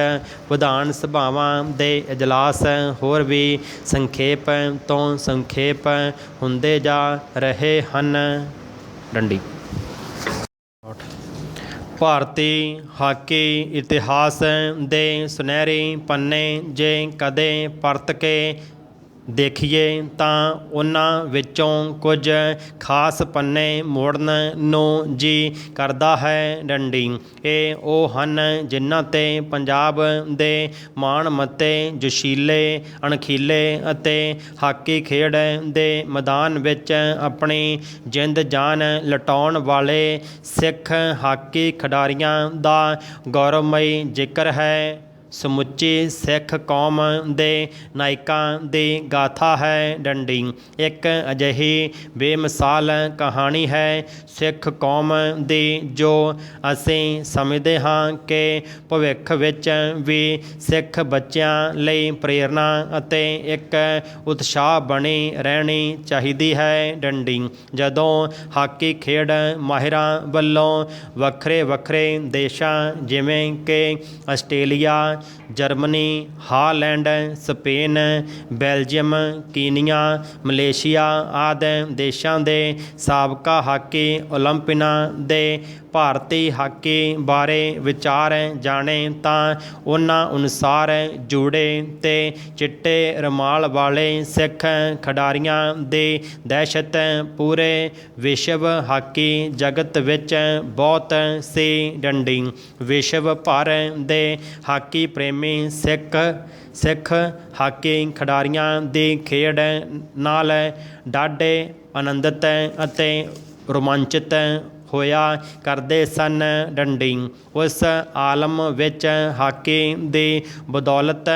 ਵਿਧਾਨ ਸਭਾਵਾਂ ਦੇ ਇਜਲਾਸ ਹੋਰ ਵੀ ਸੰਖੇਪ ਤੋਂ ਸੰਖੇਪ ਹੁੰਦੇ ਜਾ ਰਹੇ ਹਨ ਡੰਡੀ। ਭਾਰਤੀ ਹਾਕੀ ਇਤਿਹਾਸ ਦੇ ਸੁਨਹਿਰੀ ਪੰਨੇ ਜੇ ਕਦੇ ਪਰਤ ਕੇ ਦੇਖੀਏ ਤਾਂ ਉਹਨਾਂ ਵਿੱਚੋਂ ਕੁਝ ਖਾਸ ਪੰਨੇ ਮੋੜਨ ਨੂੰ ਜੀ ਕਰਦਾ ਹੈ ਡੰਡੀ। ਇਹ ਉਹ ਹਨ ਜਿਨ੍ਹਾਂ 'ਤੇ ਪੰਜਾਬ ਦੇ ਮਾਣਮੱਤੇ ਜੋਸ਼ੀਲੇ ਅਣਖੀਲੇ ਅਤੇ ਹਾਕੀ ਖੇਡ ਦੇ ਮੈਦਾਨ ਵਿੱਚ ਆਪਣੀ ਜਿੰਦ ਜਾਨ ਲਟਾਉਣ ਵਾਲੇ ਸਿੱਖ ਹਾਕੀ ਖਿਡਾਰੀਆਂ ਦਾ ਗੌਰਵਮਈ ਜ਼ਿਕਰ ਹੈ। ਸਮੁੱਚੀ ਸਿੱਖ ਕੌਮ ਦੇ ਨਾਇਕਾਂ ਦੀ ਗਾਥਾ ਹੈ ਡੰਡੀ। ਇੱਕ ਅਜਿਹੀ ਬੇਮਿਸਾਲ ਕਹਾਣੀ ਹੈ ਸਿੱਖ ਕੌਮ ਦੀ ਜੋ ਅਸੀਂ ਸਮਝਦੇ ਹਾਂ ਕਿ ਭਵਿੱਖ ਵਿੱਚ ਵੀ ਸਿੱਖ ਬੱਚਿਆਂ ਲਈ ਪ੍ਰੇਰਨਾ ਅਤੇ ਇੱਕ ਉਤਸ਼ਾਹ ਬਣੀ ਰਹਿਣੀ ਚਾਹੀਦੀ ਹੈ ਡੰਡੀ। ਜਦੋਂ ਹਾਕੀ ਖੇਡ ਮਾਹਿਰਾਂ ਵੱਲੋਂ ਵੱਖਰੇ ਵੱਖਰੇ ਦੇਸ਼ਾਂ ਜਿਵੇਂ ਕਿ Australia, Germany, Holland, Spain, Belgium, Kenya, Malaysia ਆਦਿ ਦੇਸ਼ਾਂ ਦੇ ਸਾਬਕਾ ਹਾਕੀ ਓਲੰਪੀਅਨਾਂ ਦੇ ਭਾਰਤੀ ਹਾਕੀ ਬਾਰੇ ਵਿਚਾਰ ਜਾਣੇ ਤਾਂ ਉਹਨਾਂ ਅਨੁਸਾਰ ਜੂੜੇ ਤੇ ਚਿੱਟੇ ਰੁਮਾਲ ਵਾਲੇ ਸਿੱਖ ਖਿਡਾਰੀਆਂ ਦੀ ਦਹਿਸ਼ਤ ਪੂਰੇ ਵਿਸ਼ਵ ਹਾਕੀ ਜਗਤ ਵਿੱਚ ਬਹੁਤ ਸੀ ਡੰਡੀ। ਵਿਸ਼ਵ ਭਰ ਦੇ ਹਾਕੀ ਪ੍ਰੇਮੀ ਸਿੱਖ ਹਾਕੀ ਖਿਡਾਰੀਆਂ ਦੀ ਖੇਡ ਨਾਲ ਡਾਢੇ ਆਨੰਦਿਤ ਅਤੇ ਰੋਮਾਂਚਿਤ ਹੋਇਆ ਕਰਦੇ ਸਨ ਡੰਡੀ। ਉਸ ਆਲਮ ਵਿੱਚ ਹਾਕੀ ਦੀ ਬਦੌਲਤ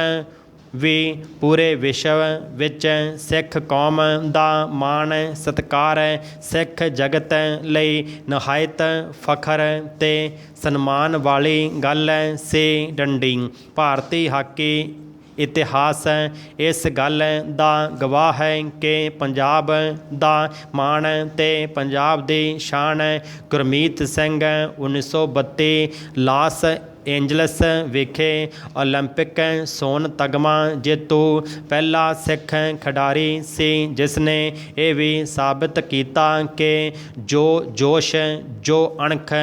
ਵੀ ਪੂਰੇ ਵਿਸ਼ਵ ਵਿੱਚ ਸਿੱਖ ਕੌਮ ਦਾ ਮਾਣ ਸਤਿਕਾਰ ਸਿੱਖ ਜਗਤ ਲਈ ਨਿਹਾਇਤ ਫਖਰ ਤੇ ਸਨਮਾਨ ਵਾਲੀ ਗੱਲ ਸੀ ਡੰਡੀ। ਭਾਰਤੀ ਹਾਕੀ ਇਤਿਹਾਸ ਇਸ ਗੱਲ ਦਾ ਗਵਾਹ ਹੈ ਕਿ ਪੰਜਾਬ ਦਾ ਮਾਣ ਤੇ ਪੰਜਾਬ ਦੀ ਸ਼ਾਨ ਗੁਰਮੀਤ ਸਿੰਘ 1932 ਲਾਸ ਏਂਜਲਸ ਵਿਖੇ ਓਲੰਪਿਕ ਸੋਨ ਤਗਮਾ ਜੇਤੂ ਪਹਿਲਾ ਸਿੱਖ ਖਿਡਾਰੀ ਸੀ ਜਿਸ ਨੇ ਇਹ ਵੀ ਸਾਬਿਤ ਕੀਤਾ ਕਿ ਜੋ ਜੋਸ਼, ਜੋ ਅਣਖ,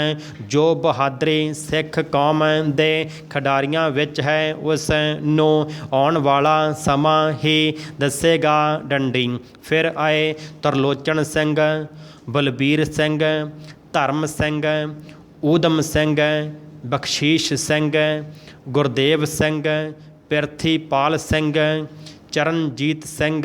ਜੋ ਬਹਾਦਰੀ ਸਿੱਖ ਕੌਮ ਦੇ ਖਿਡਾਰੀਆਂ ਵਿੱਚ ਹੈ ਉਸ ਨੂੰ ਆਉਣ ਵਾਲਾ ਸਮਾਂ ਹੀ ਦੱਸੇਗਾ ਡੰਡੀ। ਫਿਰ ਆਏ ਤਰਲੋਚਨ ਸਿੰਘ, ਬਲਬੀਰ ਸਿੰਘ, ਧਰਮ ਸਿੰਘ, ਊਧਮ ਸਿੰਘ, ਬਖਸ਼ੀਸ਼ ਸਿੰਘ, ਗੁਰਦੇਵ ਸਿੰਘ, ਪਿਰਥੀਪਾਲ ਸਿੰਘ, ਚਰਨਜੀਤ ਸਿੰਘ,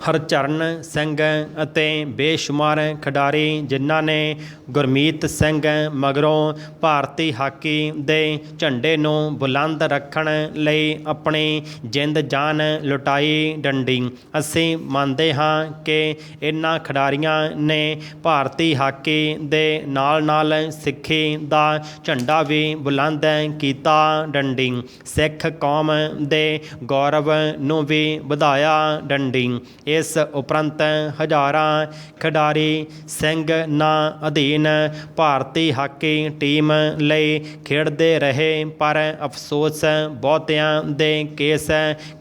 ਹਰਚਰਨ ਸਿੰਘ ਅਤੇ ਬੇਸ਼ੁਮਾਰ ਖਿਡਾਰੀ ਜਿਨ੍ਹਾਂ ਨੇ ਗੁਰਮੀਤ ਸਿੰਘ ਮਗਰੋਂ ਭਾਰਤੀ ਹਾਕੀ ਦੇ ਝੰਡੇ ਨੂੰ ਬੁਲੰਦ ਰੱਖਣ ਲਈ ਆਪਣੀ ਜਿੰਦ ਜਾਨ ਲੁਟਾਈ ਡੰਡੀ। ਅਸੀਂ ਮੰਨਦੇ ਹਾਂ ਕਿ ਇਹਨਾਂ ਖਿਡਾਰੀਆਂ ਨੇ ਭਾਰਤੀ ਹਾਕੀ ਦੇ ਨਾਲ ਨਾਲ ਸਿੱਖੀ ਦਾ ਝੰਡਾ ਵੀ ਬੁਲੰਦ ਕੀਤਾ ਡੰਡੀ। ਸਿੱਖ ਕੌਮ ਦੇ ਗੌਰਵ ਨੂੰ ਵੀ ਵਧਾਇਆ ਡੰਡੀ। ਇਸ ਉਪਰੰਤ ਹਜ਼ਾਰਾਂ ਖਿਡਾਰੀ ਸਿੰਘ ਨਾਂ ਅਧੀਨ ਭਾਰਤੀ ਹਾਕੀ ਟੀਮ ਲਈ ਖੇਡਦੇ ਰਹੇ ਪਰ ਅਫਸੋਸ ਬਹੁਤਿਆਂ ਦੇ ਕੇਸ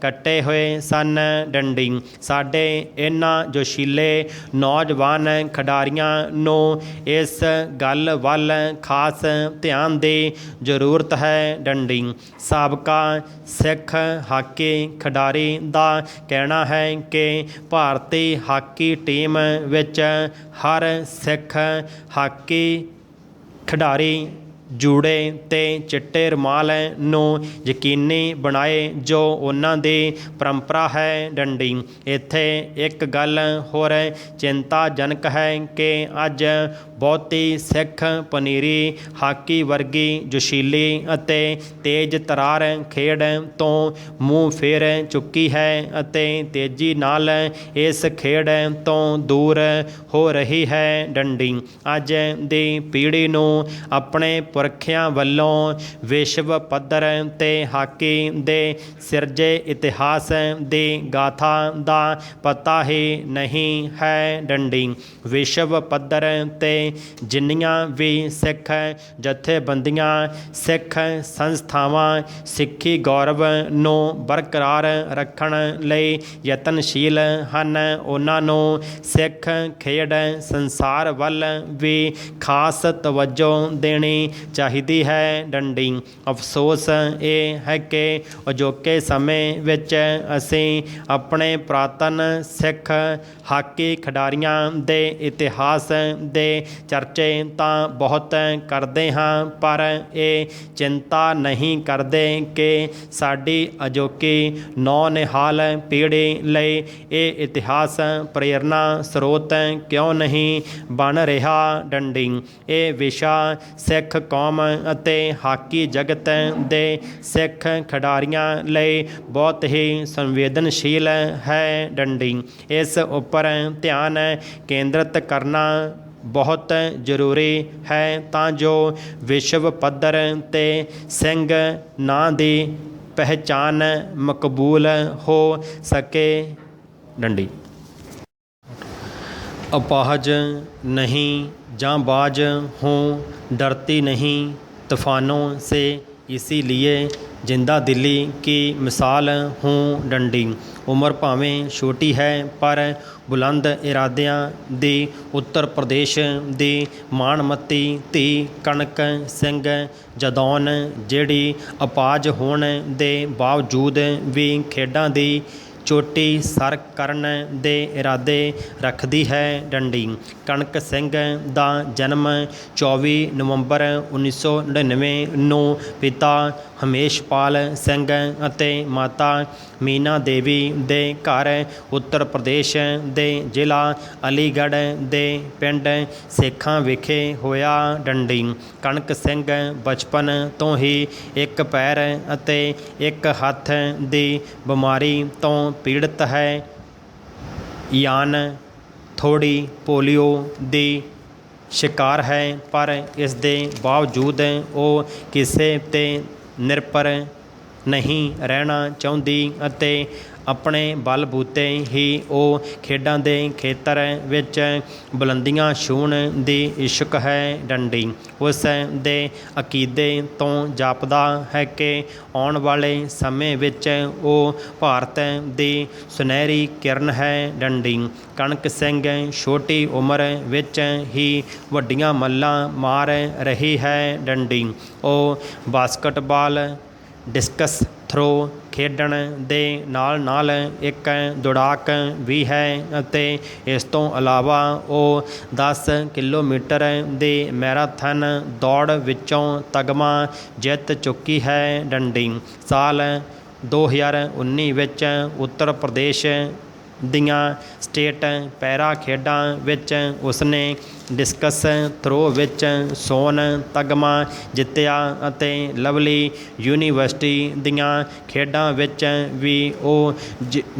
ਕੱਟੇ ਹੋਏ ਸਨ ਡੰਡੀ। ਸਾਡੇ ਇਹਨਾਂ ਜੋਸ਼ੀਲੇ ਨੌਜਵਾਨ ਖਿਡਾਰੀਆਂ ਨੂੰ ਇਸ ਗੱਲ ਵੱਲ ਖਾਸ ਧਿਆਨ ਦੀ ਜ਼ਰੂਰਤ ਹੈ ਡੰਡੀ। ਸਾਬਕਾ ਸਿੱਖ ਹਾਕੀ ਖਿਡਾਰੀ ਦਾ ਕਹਿਣਾ ਹੈ ਕਿ ਭਾਰਤੀ ਹਾਕੀ ਟੀਮ ਵਿੱਚ ਹਰ ਸਿੱਖ ਹਾਕੀ ਖਿਡਾਰੀ ਜੂੜੇ ਤੇ ਚਿੱਟੇ ਰੁਮਾਲ ਨੂੰ ਯਕੀਨੀ ਬਣਾਏ ਜੋ ਉਹਨਾਂ ਦੀ ਪਰੰਪਰਾ ਹੈ। ਡੰਡੀ। ਇੱਥੇ ਇੱਕ ਗੱਲ ਹੋਰ ਚਿੰਤਾਜਨਕ ਹੈ ਕਿ ਅੱਜ ਬਹੁਤੀ ਸਿੱਖ ਪਨੀਰੀ ਹਾਕੀ ਵਰਗੀ ਜੋਸ਼ੀਲੀ ਅਤੇ ਤੇਜ਼ ਤਰਾਰ ਖੇਡ ਤੋਂ ਮੂੰਹ ਫੇਰ ਚੁੱਕੀ ਹੈ ਅਤੇ ਤੇਜ਼ੀ ਨਾਲ ਇਸ ਖੇਡ ਤੋਂ ਦੂਰ ਹੋ ਰਹੀ ਹੈ। ਡੰਡੀ। ਅੱਜ ਦੀ ਪੀੜ੍ਹੀ ਨੂੰ ਆਪਣੇ ਪੁਰਖਿਆਂ ਵੱਲੋਂ ਵਿਸ਼ਵ ਪੱਧਰ 'ਤੇ ਹਾਕੀ ਦੇ ਸਿਰਜੇ ਇਤਿਹਾਸ ਦੀ ਗਾਥਾ ਦਾ ਪਤਾ ਹੀ ਨਹੀਂ ਹੈ। ਡੰਡੀ। ਵਿਸ਼ਵ ਪੱਧਰ 'ਤੇ ਜਿੰਨੀਆਂ ਵੀ ਸਿੱਖ ਜਥੇਬੰਦੀਆਂ ਸਿੱਖ ਸੰਸਥਾਵਾਂ ਸਿੱਖੀ ਗੌਰਵ ਨੂੰ ਬਰਕਰਾਰ ਰੱਖਣ ਲਈ ਯਤਨਸ਼ੀਲ ਹਨ ਉਹਨਾਂ ਨੂੰ ਸਿੱਖ ਖੇਡ ਸੰਸਾਰ ਵੱਲ ਵੀ ਖਾਸ ਤਵੱਜੋ ਦੇਣੀ ਚਾਹੀਦੀ ਹੈ। ਡੰਡੀ। ਅਫਸੋਸ ਇਹ ਹੈ ਕਿ ਅਜੋਕੇ ਸਮੇਂ ਵਿੱਚ ਅਸੀਂ ਆਪਣੇ ਪੁਰਾਤਨ ਸਿੱਖ ਹਾਕੀ ਖਿਡਾਰੀਆਂ ਦੇ ਇਤਿਹਾਸ ਦੇ ਚਰਚੇ ਤਾਂ ਬਹੁਤ ਕਰਦੇ ਹਾਂ ਪਰ ਇਹ ਚਿੰਤਾ ਨਹੀਂ ਕਰਦੇ ਕਿ ਸਾਡੀ ਅਜੋਕੀ ਨੌਨਿਹਾਲ ਪੀੜ੍ਹੀ ਲਈ ਇਹ ਇਤਿਹਾਸ ਪ੍ਰੇਰਨਾ ਸਰੋਤ ਕਿਉਂ ਨਹੀਂ ਬਣ ਰਿਹਾ। ਡੰਡੀ। ਇਹ ਵਿਸ਼ਾ ਸਿੱਖ ਕੌਮ ਅਤੇ ਹਾਕੀ ਜਗਤ ਦੇ ਸਿੱਖ ਖਿਡਾਰੀਆਂ ਲਈ ਬਹੁਤ ਹੀ ਸੰਵੇਦਨਸ਼ੀਲ ਹੈ। ਡੰਡੀ। ਇਸ ਉੱਪਰ ਧਿਆਨ ਕੇਂਦਰਿਤ ਕਰਨਾ ਬਹੁਤ ਜ਼ਰੂਰੀ ਹੈ ਤਾਂ ਜੋ ਵਿਸ਼ਵ ਪੱਧਰ 'ਤੇ ਸਿੰਘ ਨਾਂ ਦੀ ਪਹਿਚਾਣ ਮਕਬੂਲ ਹੋ ਸਕੇ। ਡੰਡੀ। अपाहज नहीं जांबाज हूँ, डरती नहीं तूफ़ानों से, इसीलिए जिंदा दिली की मिसाल हूँ। डंडी। उम्र भावें छोटी है पर बुलंद इरादियां दी उत्तर प्रदेश दी माणमती धी कनक सिंह जदौन जिहड़ी अपाज होने दे बावजूद भी खेडां दी चोटी सर ਕਰਨ ਦੇ ਇਰਾਦੇ ਰੱਖਦੀ ਹੈ। ਡੰਡੀ। ਕਣਕ ਸਿੰਘ ਦਾ ਜਨਮ 24 ਨਵੰਬਰ 1999 ਨੂੰ ਪਿਤਾ ਹਮੇਸ਼ਪਾਲ ਸਿੰਘ ਅਤੇ ਮਾਤਾ ਮੀਨਾ ਦੇਵੀ ਦੇ ਘਰ ਉੱਤਰ ਪ੍ਰਦੇਸ਼ ਦੇ ਜ਼ਿਲ੍ਹਾ ਅਲੀਗੜ੍ਹ ਦੇ ਪਿੰਡ ਸੇਖਾਂ ਵਿਖੇ ਹੋਇਆ। ਡੰਡੀ। ਕਣਕ ਸਿੰਘ ਬਚਪਨ ਤੋਂ ਹੀ ਇੱਕ ਪੈਰ ਅਤੇ ਇੱਕ ਹੱਥ ਦੀ ਬਿਮਾਰੀ ਤੋਂ ਪੀੜਤ ਹੈ ਯਾਨ ਥੋੜ੍ਹੀ ਪੋਲੀਓ ਦੀ ਸ਼ਿਕਾਰ ਹੈ ਪਰ ਇਸ ਦੇ ਬਾਵਜੂਦ ਉਹ ਕਿਸੇ 'ਤੇ ਨਿਰਭਰ ਨਹੀਂ ਰਹਿਣਾ ਚਾਹੁੰਦੀ ਅਤੇ ਆਪਣੇ ਬਲਬੂਤੇ ਹੀ ਉਹ ਖੇਡਾਂ ਦੇ ਖੇਤਰ ਵਿੱਚ ਬੁਲੰਦੀਆਂ ਛੂਹਣ ਦੀ ਇਸ਼ਕ ਹੈ। ਡੰਡੀ। ਉਸ ਦੇ ਅਕੀਦੇ ਤੋਂ ਜਾਪਦਾ ਹੈ ਕਿ ਆਉਣ ਵਾਲੇ ਸਮੇਂ ਵਿੱਚ ਉਹ ਭਾਰਤ ਦੀ ਸੁਨਹਿਰੀ ਕਿਰਨ ਹੈ। ਡੰਡੀ। ਕਣਕ ਸਿੰਘ ਛੋਟੀ ਉਮਰ ਵਿੱਚ ਹੀ ਵੱਡੀਆਂ ਮੱਲਾਂ ਮਾਰ ਰਹੀ ਹੈ। ਡੰਡੀ। ਉਹ ਬਾਸਕਟਬਾਲ ਡਿਸਕਸ ਥਰੋ ਖੇਡਣ ਦੇ ਨਾਲ ਨਾਲ ਇੱਕ ਦੌੜਾਕ ਵੀ ਹੈ ਅਤੇ ਇਸ ਤੋਂ ਇਲਾਵਾ ਉਹ 10 ਕਿਲੋਮੀਟਰ ਦੀ ਮੈਰਾਥਨ ਦੌੜ ਵਿੱਚੋਂ ਤਗਮਾ ਜਿੱਤ ਚੁੱਕੀ ਹੈ। ਡੰਡੀ। ਸਾਲ 2019 ਵਿੱਚ ਉੱਤਰ ਪ੍ਰਦੇਸ਼ ਦੀਆਂ ਸਟੇਟ ਪੈਰਾ ਖੇਡਾਂ ਵਿੱਚ ਉਸਨੇ ਡਿਸਕਸ ਥਰੋ ਵਿੱਚ ਸੋਨ ਤਗਮਾ ਜਿੱਤਿਆ ਅਤੇ ਲਵਲੀ ਯੂਨੀਵਰਸਿਟੀ ਦੀਆਂ ਖੇਡਾਂ ਵਿੱਚ ਵੀ ਉਹ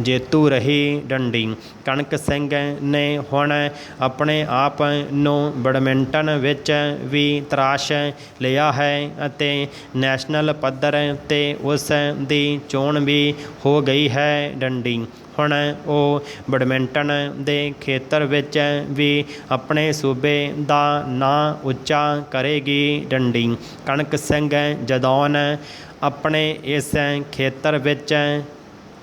ਜੇਤੂ ਰਹੀ। ਡੰਡੀ। ਕਣਕ ਸਿੰਘ ਨੇ ਹੁਣ ਆਪਣੇ ਆਪ ਨੂੰ ਬੈਡਮਿੰਟਨ ਵਿੱਚ ਵੀ ਤਰਾਸ਼ ਲਿਆ ਹੈ ਅਤੇ ਨੈਸ਼ਨਲ ਪੱਧਰ 'ਤੇ ਉਸ ਦੀ ਚੋਣ ਵੀ ਹੋ ਗਈ ਹੈ। ਡੰਡੀ। ਹੁਣ ਉਹ ਬੈਡਮਿੰਟਨ ਦੇ ਖੇਤਰ ਵਿੱਚ ਵੀ ਆਪਣੇ ਸੂਬੇ ਦਾ ਨਾਂ ਉੱਚਾ ਕਰੇਗੀ। ਡੰਡੀ। ਕਣਕ ਸਿੰਘ ਜਦੌਨ ਆਪਣੇ ਇਸ ਖੇਤਰ ਵਿੱਚ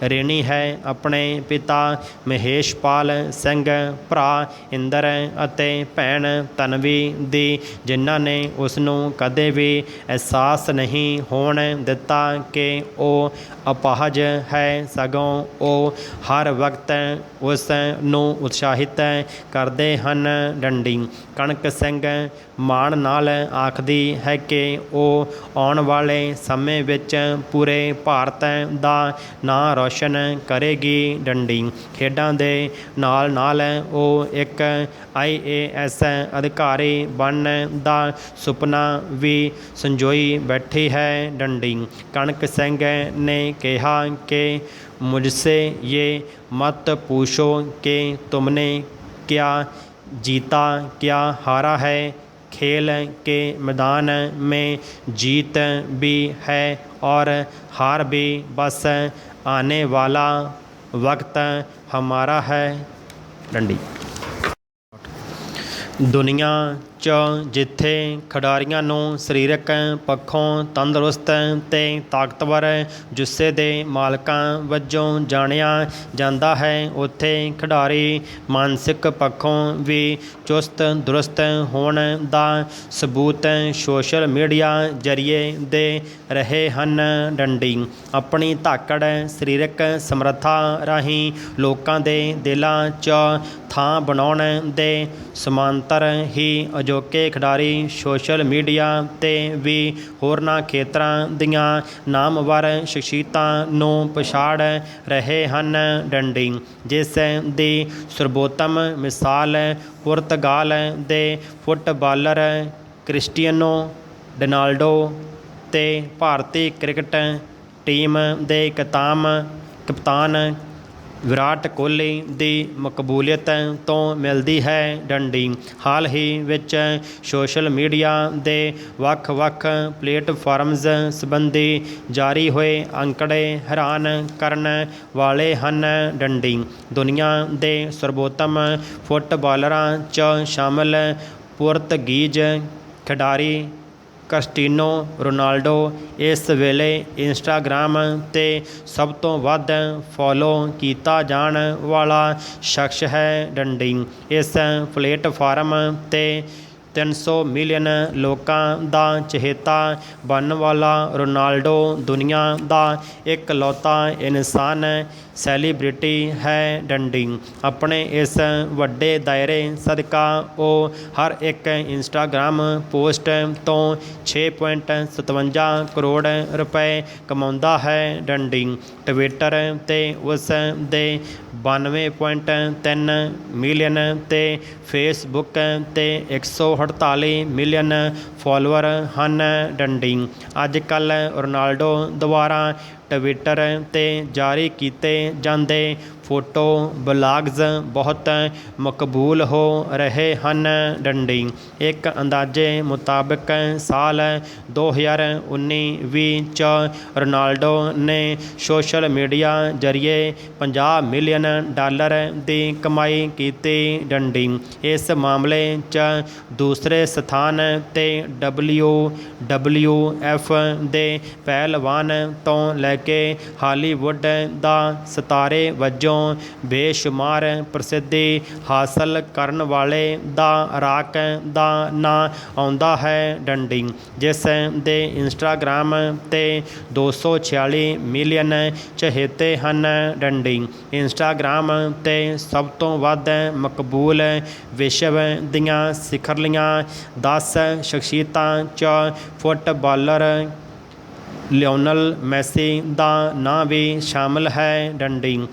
ਰੇਣੀ ਹੈ। ਆਪਣੇ ਪਿਤਾ ਮਹੇਸ਼ਪਾਲ ਸਿੰਘ, ਭਰਾ ਇੰਦਰ ਅਤੇ ਭੈਣ ਤਨਵੀ ਦੀ, ਜਿਨ੍ਹਾਂ ਨੇ ਉਸ ਨੂੰ ਕਦੇ ਵੀ ਅਹਿਸਾਸ ਨਹੀਂ ਹੋਣ ਦਿੱਤਾ ਕਿ ਉਹ ਅਪਾਹਜ ਹੈ, ਸਗੋਂ ਉਹ ਹਰ ਵਕਤ ਉਸ ਨੂੰ ਉਤਸ਼ਾਹਿਤ ਕਰਦੇ ਹਨ। ਡੰਡੀ ਕਣਕ ਸਿੰਘ ਮਾਣ ਨਾਲ ਆਖਦੀ ਹੈ ਕਿ ਉਹ ਆਉਣ ਵਾਲੇ ਸਮੇਂ ਵਿੱਚ ਪੂਰੇ ਭਾਰਤ ਦਾ ਨਾਂ ਰੌਸ਼ਨ ਕਰੇਗੀ। ਡੰਡੀ ਖੇਡਾਂ ਦੇ ਨਾਲ ਨਾਲ ਉਹ ਇੱਕ IAS ਅਧਿਕਾਰੀ ਬਣਨ ਦਾ ਸੁਪਨਾ ਵੀ ਸੰਜੋਈ ਬੈਠੀ ਹੈ। ਡੰਡੀ ਕਣਕ ਸਿੰਘ ਨੇ ਕਿਹਾ ਕਿ मुझसे ये मत पूछो कि तुमने क्या जीता क्या हारा है, खेल के मैदान में जीत भी है और हार भी, बस आने वाला वक्त हमारा है। डंडी ਦੁਨੀਆ 'ਚ ਜਿੱਥੇ ਖਿਡਾਰੀਆਂ ਨੂੰ ਸਰੀਰਕ ਪੱਖੋਂ ਤੰਦਰੁਸਤ ਅਤੇ ਤਾਕਤਵਰ ਜੁੱਸੇ ਦੇ ਮਾਲਕਾਂ ਵਜੋਂ ਜਾਣਿਆ ਜਾਂਦਾ ਹੈ, ਉੱਥੇ ਖਿਡਾਰੀ ਮਾਨਸਿਕ ਪੱਖੋਂ ਵੀ ਚੁਸਤ ਦਰੁਸਤ ਹੋਣ ਦਾ ਸਬੂਤ ਸੋਸ਼ਲ ਮੀਡੀਆ ਜ਼ਰੀਏ ਦੇ ਰਹੇ ਹਨ। ਡੰਡੀ ਆਪਣੀ ਧਾਕੜ ਸਰੀਰਕ ਸਮਰੱਥਾ ਰਾਹੀਂ ਲੋਕਾਂ ਦੇ ਦਿਲਾਂ 'ਚ ਥਾਂ ਬਣਾਉਣ ਦੇ ਸਮਾਂਤਰ ਹੀ ਅਜੋਕੇ ਖਿਡਾਰੀ ਸੋਸ਼ਲ ਮੀਡੀਆ 'ਤੇ ਵੀ ਹੋਰਨਾਂ ਖੇਤਰਾਂ ਦੀਆਂ ਨਾਮਵਰ ਸ਼ਖਸੀਅਤਾਂ ਨੂੰ ਪਛਾੜ ਰਹੇ ਹਨ। ਡੰਡੀ ਜਿਸ ਦੀ ਸਰਬੋਤਮ ਮਿਸਾਲ ਪੁਰਤਗਾਲ ਦੇ ਫੁੱਟਬਾਲਰ ਕ੍ਰਿਸਟੀਆਨੋ ਰੋਨਾਲਡੋ ਅਤੇ ਭਾਰਤੀ ਕ੍ਰਿਕਟ ਟੀਮ ਦੇ ਕਪਤਾਨ ਵਿਰਾਟ ਕੋਹਲੀ ਦੀ ਮਕਬੂਲੀਅਤ ਤੋਂ ਮਿਲਦੀ ਹੈ। ਡੰਡੀ ਹਾਲ ਹੀ ਵਿੱਚ ਸੋਸ਼ਲ ਮੀਡੀਆ ਦੇ ਵੱਖ-ਵੱਖ ਪਲੇਟਫਾਰਮਜ਼ ਸੰਬੰਧੀ ਜਾਰੀ ਹੋਏ ਅੰਕੜੇ ਹੈਰਾਨ ਕਰਨ ਵਾਲੇ ਹਨ। ਡੰਡੀ ਦੁਨੀਆ ਦੇ ਸਰਬੋਤਮ ਫੁੱਟਬਾਲਰਾਂ 'ਚ ਸ਼ਾਮਲ ਪੁਰਤਗੀਜ਼ ਖਿਡਾਰੀ ਕ੍ਰਿਸਟੀਆਨੋ ਰੋਨਾਲਡੋ ਇਸ ਵੇਲੇ ਇੰਸਟਾਗ੍ਰਾਮ 'ਤੇ ਸਭ ਤੋਂ ਵੱਧ ਫੋਲੋ ਕੀਤਾ ਜਾਣ ਵਾਲਾ ਸ਼ਖਸ ਹੈ। ਡੰਡੀ ਇਸ ਪਲੇਟਫਾਰਮ 'ਤੇ 300 ਮਿਲੀਅਨ ਲੋਕਾਂ ਦਾ ਚਹੇਤਾ ਬਣਨ ਵਾਲਾ ਰੋਨਾਲਡੋ ਦੁਨੀਆ ਦਾ ਇਕਲੌਤਾ ਇਨਸਾਨ ਸੈਲੀਬ੍ਰਿਟੀ ਹੈ। ਡੰਡੀ ਆਪਣੇ ਇਸ ਵੱਡੇ ਦਾਇਰੇ ਸਦਕਾ ਉਹ ਹਰ ਇੱਕ ਇੰਸਟਾਗ੍ਰਾਮ ਪੋਸਟ ਤੋਂ 6.57 ਕਰੋੜ ਰੁਪਏ ਕਮਾਉਂਦਾ ਹੈ। ਡੰਡੀ ਟਵਿੱਟਰ 'ਤੇ ਉਸ ਦੇ 92.3 ਮਿਲੀਅਨ ਅਤੇ ਫੇਸਬੁੱਕ 'ਤੇ 148 ਮਿਲੀਅਨ ਫਾਲੋਅਰ ਹਨ। ਡੰਡੀ ਅੱਜ ਕੱਲ੍ਹ ਰੋਨਾਲਡੋ ਦੁਆਰਾ ਟਵਿੱਟਰ 'ਤੇ ਜਾਰੀ ਕੀਤੇ ਜਾਂਦੇ ਫੋਟੋ ਬਲਾਗਜ਼ ਬਹੁਤ ਮਕਬੂਲ ਹੋ ਰਹੇ ਹਨ। ਡੰਡੀ ਇੱਕ ਅੰਦਾਜ਼ੇ ਮੁਤਾਬਕ ਸਾਲ 2019-20 'ਚ ਰੋਨਾਲਡੋ ਨੇ ਸੋਸ਼ਲ ਮੀਡੀਆ ਜ਼ਰੀਏ $50 ਮਿਲੀਅਨ ਦੀ ਕਮਾਈ ਕੀਤੀ। ਡੰਡੀ ਇਸ ਮਾਮਲੇ 'ਚ ਦੂਸਰੇ ਸਥਾਨ 'ਤੇ WWF ਦੇ ਪਹਿਲਵਾਨ ਤੋਂ ਲੈ ਕੇ ਹਾਲੀਵੁੱਡ ਦਾ ਸਿਤਾਰੇ ਵਜੋਂ ਬੇਸ਼ੁਮਾਰ ਪ੍ਰਸਿੱਧੀ ਹਾਸਲ ਕਰਨ ਵਾਲੇ ਦਾ ਰਾਕ ਦਾ ਨਾਂ ਆਉਂਦਾ ਹੈ। ਡੰਡੀ ਜਿਸ ਦੇ ਇੰਸਟਾਗ੍ਰਾਮ 'ਤੇ 246 ਮਿਲੀਅਨ ਚਹੇਤੇ ਹਨ। ਡੰਡੀ ਇੰਸਟਾਗ੍ਰਾਮ 'ਤੇ ਸਭ ਤੋਂ ਵੱਧ ਮਕਬੂਲ ਵਿਸ਼ਵ ਦੀਆਂ ਸਿਖਰਲੀਆਂ 10 ਸ਼ਖਸੀਅਤਾਂ 'ਚ ਫੁੱਟਬਾਲਰ ਲਿਓਨਲ ਮੈਸੀ ਦਾ ਨਾਂ ਵੀ ਸ਼ਾਮਲ ਹੈ। ਡੰਡੀ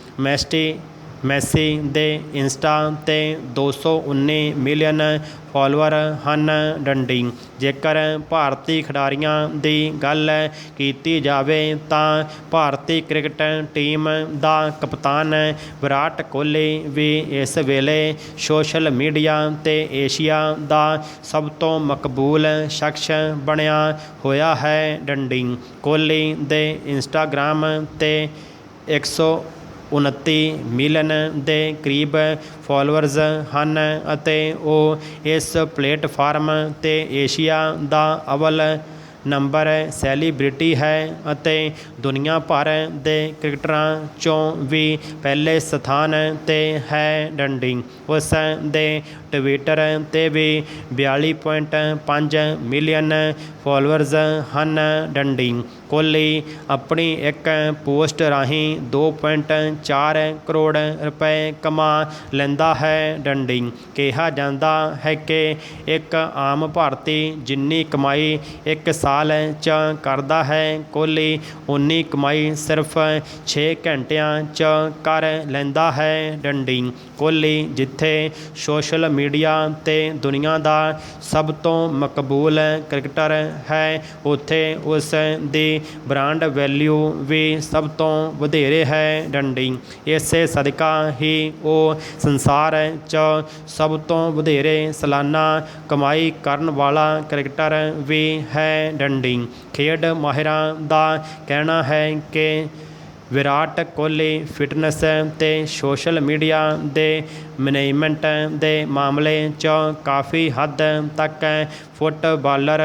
ਮੈਸੀ ਦੇ ਇੰਸਟਾ 'ਤੇ 219 ਮਿਲੀਅਨ ਫਾਲੋਅਰ ਹਨ। ਡੰਡੀ ਜੇਕਰ ਭਾਰਤੀ ਖਿਡਾਰੀਆਂ ਦੀ ਗੱਲ ਕੀਤੀ ਜਾਵੇ ਤਾਂ ਭਾਰਤੀ ਕ੍ਰਿਕਟ ਟੀਮ ਦਾ ਕਪਤਾਨ ਵਿਰਾਟ ਕੋਹਲੀ ਵੀ ਇਸ ਵੇਲੇ ਸੋਸ਼ਲ ਮੀਡੀਆ 'ਤੇ ਏਸ਼ੀਆ ਦਾ ਸਭ ਤੋਂ ਮਕਬੂਲ ਸ਼ਖਸ ਬਣਿਆ ਹੋਇਆ ਹੈ। ਡੰਡੀ ਕੋਹਲੀ ਦੇ ਇੰਸਟਾਗ੍ਰਾਮ 'ਤੇ 129 ਮਿਲੀਅਨ ਦੇ ਕਰੀਬ ਫਾਲੋਅਰਜ਼ ਹਨ ਅਤੇ ਉਹ ਇਸ ਪਲੇਟਫਾਰਮ 'ਤੇ ਏਸ਼ੀਆ ਦਾ ਅਵਲ ਨੰਬਰ ਸੈਲੀਬ੍ਰਿਟੀ ਹੈ ਅਤੇ ਦੁਨੀਆ ਭਰ ਦੇ ਕ੍ਰਿਕਟਰਾਂ 'ਚੋਂ ਵੀ ਪਹਿਲੇ ਸਥਾਨ 'ਤੇ ਹੈ। ਡੰਡੀ ਉਸ ਦੇ ਟਵਿੱਟਰ 'ਤੇ ਵੀ 42.5 ਮਿਲੀਅਨ ਫੋਲੋਅਰਸ ਹਨ। ਡੰਡੀ ਕੋਹਲੀ ਆਪਣੀ ਇੱਕ ਪੋਸਟ ਰਾਹੀਂ 2.4 ਕਰੋੜ ਰੁਪਏ ਕਮਾ ਲੈਂਦਾ ਹੈ। ਡੰਡੀ ਕਿਹਾ ਜਾਂਦਾ ਹੈ ਕਿ ਇੱਕ ਆਮ ਭਾਰਤੀ ਜਿੰਨੀ ਕਮਾਈ ਇੱਕ ਸਾਲ 'ਚ ਕਰਦਾ ਹੈ, ਕੋਹਲੀ ਉਨੀ ਕਮਾਈ ਸਿਰਫ 6 ਘੰਟਿਆਂ 'ਚ ਕਰ ਲੈਂਦਾ ਹੈ। ਡੰਡੀ ਕੋਹਲੀ ਜਿੱਥੇ ਸੋਸ਼ਲ ਮੀਡੀਆ 'ਤੇ ਦੁਨੀਆ ਦਾ ਸਭ ਤੋਂ ਮਕਬੂਲ ਕ੍ਰਿਕਟਰ ਹੈ, ਉੱਥੇ ਉਸ ਦੀ ਬ੍ਰਾਂਡ ਵੈਲਿਊ ਵੀ ਸਭ ਤੋਂ ਵਧੇਰੇ ਹੈ। ਡੰਡੀ ਇਸੇ ਸਦਕਾ ਹੀ ਉਹ ਸੰਸਾਰ 'ਚ ਸਭ ਤੋਂ ਵਧੇਰੇ ਸਾਲਾਨਾ ਕਮਾਈ ਕਰਨ ਵਾਲਾ ਕ੍ਰਿਕਟਰ ਵੀ ਹੈ। ਡੰਡੀ ਖੇਡ ਮਾਹਿਰਾਂ ਦਾ ਕਹਿਣਾ ਹੈ ਕਿ ਵਿਰਾਟ ਕੋਹਲੀ ਫਿਟਨੈਸ ਅਤੇ ਸੋਸ਼ਲ ਮੀਡੀਆ ਦੇ ਮੈਨੇਜਮੈਂਟ ਦੇ ਮਾਮਲੇ 'ਚ ਕਾਫੀ ਹੱਦ ਤੱਕ ਫੁੱਟਬਾਲਰ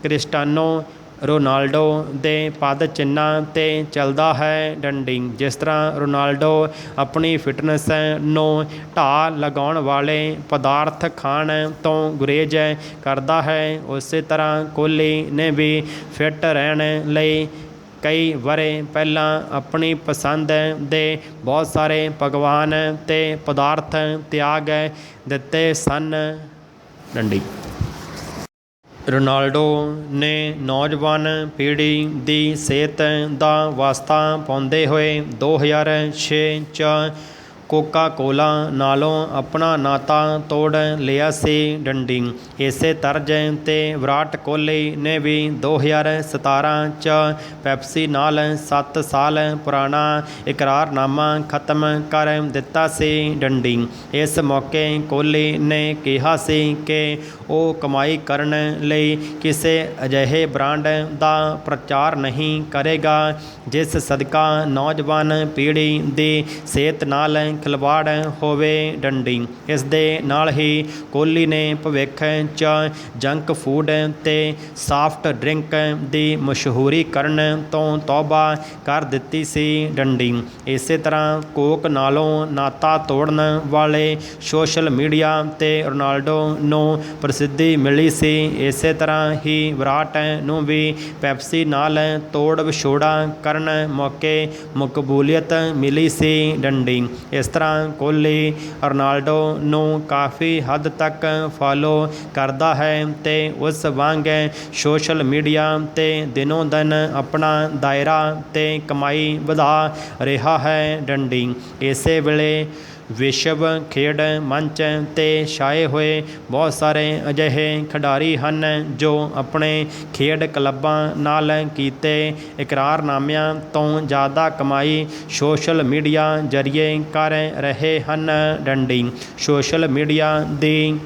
ਕ੍ਰਿਸਟੀਆਨੋ ਰੋਨਾਲਡੋ ਦੇ ਪਦ ਚਿੰਨ੍ਹਾਂ 'ਤੇ ਚੱਲਦਾ ਹੈ। ਡੰਡੀ ਜਿਸ ਤਰ੍ਹਾਂ ਰੋਨਾਲਡੋ ਆਪਣੀ ਫਿਟਨੈਸ ਨੂੰ ਢਾਹ ਲਗਾਉਣ ਵਾਲੇ ਪਦਾਰਥ ਖਾਣ ਤੋਂ ਗੁਰੇਜ਼ ਕਰਦਾ ਹੈ, ਉਸੇ ਤਰ੍ਹਾਂ ਕੋਹਲੀ ਨੇ ਵੀ ਫਿੱਟ ਰਹਿਣ ਲਈ ਕਈ ਵਰ੍ਹੇ ਪਹਿਲਾਂ ਆਪਣੀ ਪਸੰਦ ਦੇ ਬਹੁਤ ਸਾਰੇ ਪਕਵਾਨ ਅਤੇ ਪਦਾਰਥ ਤਿਆਗ ਦਿੱਤੇ ਸਨ। ਡੰਡੀ ਰੋਨਾਲਡੋ ਨੇ ਨੌਜਵਾਨ ਪੀੜ੍ਹੀ ਦੀ ਸਿਹਤ ਦਾ ਵਾਸਤਾ ਪਾਉਂਦੇ ਹੋਏ 2006 'ਚ ਕੋਕਾ ਕੋਲਾ ਨਾਲੋਂ ਆਪਣਾ ਨਾਤਾ ਤੋੜ ਲਿਆ ਸੀ। ਡੰਡੀ ਇਸੇ ਤਰਜ਼ 'ਤੇ ਵਿਰਾਟ ਕੋਹਲੀ ਨੇ ਵੀ 2017 'ਚ ਪੈਪਸੀ ਨਾਲ 7 ਸਾਲ ਪੁਰਾਣਾ ਇਕਰਾਰਨਾਮਾ ਖਤਮ ਕਰ ਦਿੱਤਾ ਸੀ। ਡੰਡੀ ਇਸ ਮੌਕੇ ਕੋਹਲੀ ਨੇ ਕਿਹਾ ਸੀ ਕਿ ਉਹ ਕਮਾਈ ਕਰਨ ਲਈ ਕਿਸੇ ਅਜਿਹੇ ਬ੍ਰਾਂਡ ਦਾ ਪ੍ਰਚਾਰ ਨਹੀਂ ਕਰੇਗਾ ਜਿਸ ਸਦਕਾ ਨੌਜਵਾਨ ਪੀੜ੍ਹੀ ਦੀ ਸਿਹਤ ਨਾਲ ਖਿਲਵਾੜ ਹੋਵੇ। ਡੰਡੀ ਇਸ ਦੇ ਨਾਲ ਹੀ ਕੋਹਲੀ ਨੇ ਭਵਿੱਖ 'ਚ ਜੰਕ ਫੂਡ ਅਤੇ ਸਾਫਟ ਡਰਿੰਕ ਦੀ ਮਸ਼ਹੂਰੀ ਕਰਨ ਤੋਂ ਤੌਬਾ ਕਰ ਦਿੱਤੀ ਸੀ। ਡੰਡੀ ਇਸੇ ਤਰ੍ਹਾਂ ਕੋਕ ਨਾਲੋਂ ਨਾਤਾ ਤੋੜਨ ਵਾਲੇ ਸੋਸ਼ਲ ਮੀਡੀਆ 'ਤੇ ਰੋਨਾਲਡੋ ਨੂੰ ਪ੍ਰਸਿੱਧੀ ਮਿਲੀ ਸੀ, ਇਸੇ ਤਰ੍ਹਾਂ ਹੀ ਵਿਰਾਟ ਨੂੰ ਵੀ ਪੈਪਸੀ ਨਾਲ ਤੋੜ ਵਿਛੋੜਾ ਕਰਨ ਮੌਕੇ ਮਕਬੂਲੀਅਤ ਮਿਲੀ ਸੀ। ਡੰਡੀ ਇਸ ਤਰ੍ਹਾਂ ਕੋਹਲੀ ਰੋਨਾਲਡੋ ਨੂੰ ਕਾਫੀ ਹੱਦ ਤੱਕ ਫਾਲੋ ਕਰਦਾ ਹੈ ਅਤੇ ਉਸ ਵਾਂਗ ਸੋਸ਼ਲ ਮੀਡੀਆ 'ਤੇ ਦਿਨੋਂ ਦਿਨ ਆਪਣਾ ਦਾਇਰਾ ਅਤੇ ਕਮਾਈ ਵਧਾ ਰਿਹਾ ਹੈ। ਡੰਡੀ ਇਸੇ ਵੇਲੇ ਵਿਸ਼ਵ ਖੇਡ ਮੰਚ 'ਤੇ ਛਾਏ ਹੋਏ ਬਹੁਤ ਸਾਰੇ ਅਜਿਹੇ ਖਿਡਾਰੀ ਹਨ ਜੋ ਆਪਣੇ ਖੇਡ ਕਲੱਬਾਂ ਨਾਲ ਕੀਤੇ ਇਕਰਾਰਨਾਮਿਆਂ ਤੋਂ ਜ਼ਿਆਦਾ ਕਮਾਈ ਸੋਸ਼ਲ ਮੀਡੀਆ ਜ਼ਰੀਏ ਕਰ ਰਹੇ ਹਨ। ਡੰਡੀ ਸੋਸ਼ਲ ਮੀਡੀਆ ਦੀ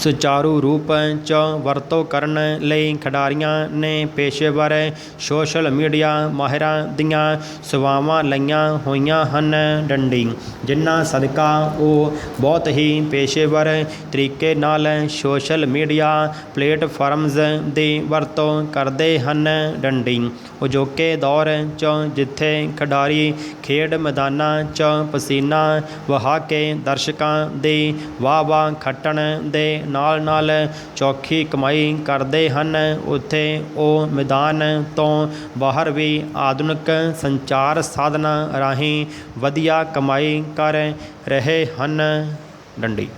ਸੁਚਾਰੂ ਰੂਪ 'ਚ ਵਰਤੋਂ ਕਰਨ ਲਈ ਖਿਡਾਰੀਆਂ ਨੇ ਪੇਸ਼ੇਵਰ ਸੋਸ਼ਲ ਮੀਡੀਆ ਮਾਹਿਰਾਂ ਦੀਆਂ ਸੇਵਾਵਾਂ ਲਈਆਂ ਹੋਈਆਂ ਹਨ। ਡੰਡੀ ਜਿਨ੍ਹਾਂ ਸਦਕਾ ਉਹ ਬਹੁਤ ਹੀ ਪੇਸ਼ੇਵਰ ਤਰੀਕੇ ਨਾਲ ਸੋਸ਼ਲ ਮੀਡੀਆ ਪਲੇਟਫਾਰਮਜ਼ ਦੀ ਵਰਤੋਂ ਕਰਦੇ ਹਨ। ਡੰਡੀ ਅਜੋਕੇ ਦੌਰ 'ਚ ਜਿੱਥੇ ਖਿਡਾਰੀ ਖੇਡ ਮੈਦਾਨਾਂ 'ਚ ਪਸੀਨਾ ਵਹਾ ਕੇ ਦਰਸ਼ਕਾਂ ਦੀ ਵਾਹ ਖੱਟਣ ਦੇ ਨਾਲ ਨਾਲ ਚੌਖੀ ਕਮਾਈ ਕਰਦੇ ਹਨ, ਉੱਥੇ ਉਹ ਮੈਦਾਨ ਤੋਂ ਬਾਹਰ ਵੀ ਆਧੁਨਿਕ ਸੰਚਾਰ ਸਾਧਨਾਂ ਰਾਹੀਂ ਵਧੀਆ ਕਮਾਈ ਕਰ ਰਹੇ ਹਨ। ਡੰਡੀ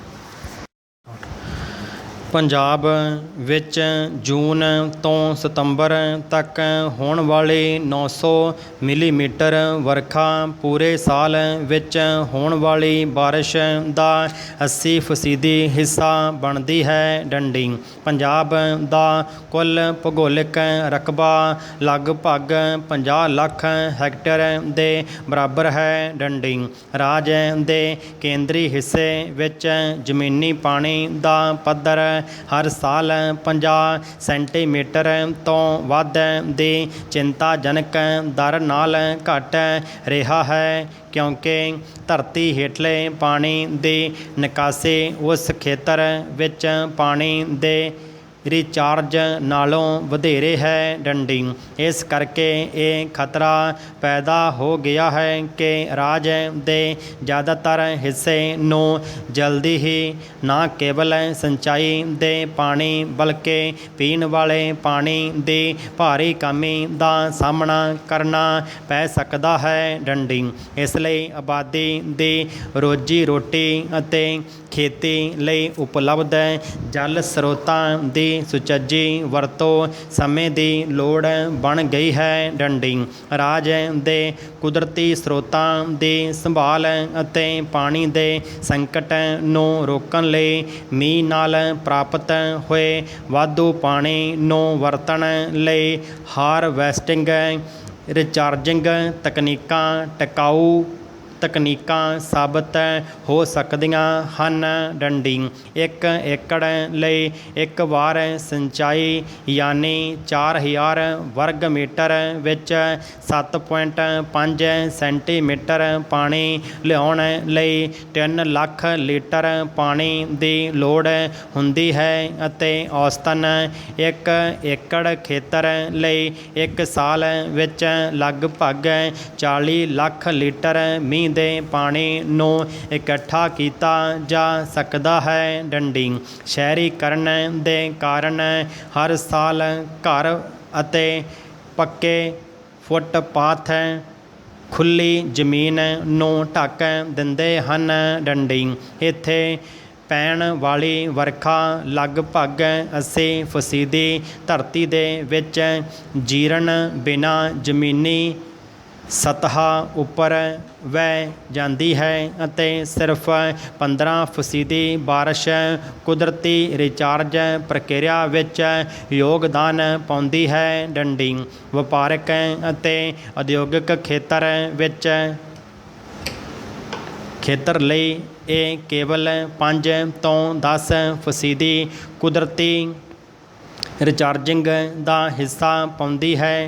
ਪੰਜਾਬ ਵਿੱਚ ਜੂਨ ਤੋਂ ਸਤੰਬਰ ਤੱਕ ਹੋਣ ਵਾਲੀ 900 ਮਿਲੀਮੀਟਰ ਵਰਖਾ ਪੂਰੇ ਸਾਲ ਵਿੱਚ ਹੋਣ ਵਾਲੀ ਬਾਰਿਸ਼ ਦਾ 80% ਹਿੱਸਾ ਬਣਦੀ ਹੈ। ਡੰਡੀ ਪੰਜਾਬ ਦਾ ਕੁੱਲ ਭੂਗੋਲਿਕ ਰਕਬਾ ਲਗਭਗ 50 ਲੱਖ ਹੈਕਟੇਅਰ ਦੇ ਬਰਾਬਰ ਹੈ। ਡੰਡੀ ਰਾਜ ਦੇ ਕੇਂਦਰੀ ਹਿੱਸੇ ਵਿੱਚ ਜ਼ਮੀਨੀ ਪਾਣੀ ਦਾ ਪੱਧਰ ਹਰ ਸਾਲ 50 ਸੈਂਟੀਮੀਟਰ ਤੋਂ ਵੱਧ ਦੀ ਚਿੰਤਾਜਨਕ ਦਰ ਨਾਲ ਘਟ ਰਿਹਾ ਹੈ, ਕਿਉਂਕਿ ਧਰਤੀ ਹੇਠਲੇ ਪਾਣੀ ਦੀ ਨਿਕਾਸੀ ਉਸ ਖੇਤਰ ਵਿੱਚ ਪਾਣੀ ਦੇ ਰਿਚਾਰਜ ਨਾਲੋਂ ਵਧੇਰੇ ਹੈ। ਡੰਡੀ ਇਸ ਕਰਕੇ ਇਹ ਖਤਰਾ ਪੈਦਾ ਹੋ ਗਿਆ ਹੈ ਕਿ ਰਾਜ ਦੇ ਜ਼ਿਆਦਾਤਰ ਹਿੱਸੇ ਨੂੰ ਜਲਦੀ ਹੀ ਨਾ ਕੇਵਲ ਸਿੰਚਾਈ ਦੇ ਪਾਣੀ ਬਲਕਿ ਪੀਣ ਵਾਲੇ ਪਾਣੀ ਦੀ ਭਾਰੀ ਕਮੀ ਦਾ ਸਾਹਮਣਾ ਕਰਨਾ ਪੈ ਸਕਦਾ ਹੈ। ਡੰਡੀ ਇਸ ਲਈ ਆਬਾਦੀ ਦੀ ਰੋਜੀ ਰੋਟੀ ਅਤੇ ਖੇਤੀ ਲਈ ਉਪਲਬਧ ਜਲ ਸਰੋਤਾਂ ਦੀ ਸੁਚੱਜੀ ਵਰਤੋਂ ਸਮੇਂ ਦੀ ਲੋੜ ਬਣ ਗਈ ਹੈ। ਡੰਡੀ ਰਾਜ ਦੇ ਕੁਦਰਤੀ ਸਰੋਤਾਂ ਦੀ ਸੰਭਾਲ ਅਤੇ ਪਾਣੀ ਦੇ ਸੰਕਟ ਨੂੰ ਰੋਕਣ ਲਈ ਮੀਂਹ ਨਾਲ ਪ੍ਰਾਪਤ ਹੋਏ ਵਾਧੂ ਪਾਣੀ ਨੂੰ ਵਰਤਣ ਲਈ ਹਾਰਵੈਸਟਿੰਗ ਰਿਚਾਰਜਿੰਗ ਤਕਨੀਕਾਂ ਟਿਕਾਊ ਤਕਨੀਕਾਂ ਸਾਬਤ ਹੋ ਸਕਦੀਆਂ ਹਨ। ਡੰਡੀ 1 ਏਕੜ ਲਈ ਇੱਕ ਵਾਰ ਸਿੰਚਾਈ ਯਾਨੀ 4000 ਵਰਗ ਮੀਟਰ ਵਿੱਚ 7.5 ਸੈਂਟੀਮੀਟਰ ਪਾਣੀ ਲਿਆਉਣ ਲਈ 3 ਲੱਖ ਲੀਟਰ ਪਾਣੀ ਦੀ ਲੋੜ ਹੁੰਦੀ ਹੈ ਅਤੇ ਔਸਤਨ 1 ਏਕੜ ਖੇਤਰ ਲਈ ਇੱਕ ਸਾਲ ਵਿੱਚ ਲਗਭਗ 40 ਲੱਖ ਲੀਟਰ ਮੀਂਹ ਦੇ ਪਾਣੀ ਨੂੰ ਇਕੱਠਾ ਕੀਤਾ ਜਾ ਸਕਦਾ ਹੈ। ਡੰਡੀ ਸ਼ਹਿਰੀਕਰਨ ਦੇ ਕਾਰਨ ਹਰ ਸਾਲ ਘਰ ਅਤੇ ਪੱਕੇ ਫੁੱਟਪਾਥ ਖੁੱਲ੍ਹੀ ਜ਼ਮੀਨ ਨੂੰ ਢੱਕ ਦਿੰਦੇ ਹਨ। ਡੰਡੀ ਇੱਥੇ ਪੈਣ ਵਾਲੀ ਵਰਖਾ ਲਗਭਗ 80% ਧਰਤੀ ਦੇ ਵਿੱਚ ਜੀਰਨ ਬਿਨਾਂ ਜ਼ਮੀਨੀ ਸਤਹ ਉੱਪਰ ਵਹਿ ਜਾਂਦੀ ਹੈ ਅਤੇ ਸਿਰਫ 15% ਬਾਰਿਸ਼ ਕੁਦਰਤੀ ਰਿਚਾਰਜ ਪ੍ਰਕਿਰਿਆ ਵਿੱਚ ਯੋਗਦਾਨ ਪਾਉਂਦੀ ਹੈ। ਡੰਡੀ ਵਪਾਰਕ ਅਤੇ ਉਦਯੋਗਿਕ ਖੇਤਰ ਲਈ ਇਹ ਕੇਵਲ 5 ਤੋਂ 10% ਕੁਦਰਤੀ ਰਿਚਾਰਜਿੰਗ ਦਾ ਹਿੱਸਾ ਪਾਉਂਦੀ ਹੈ।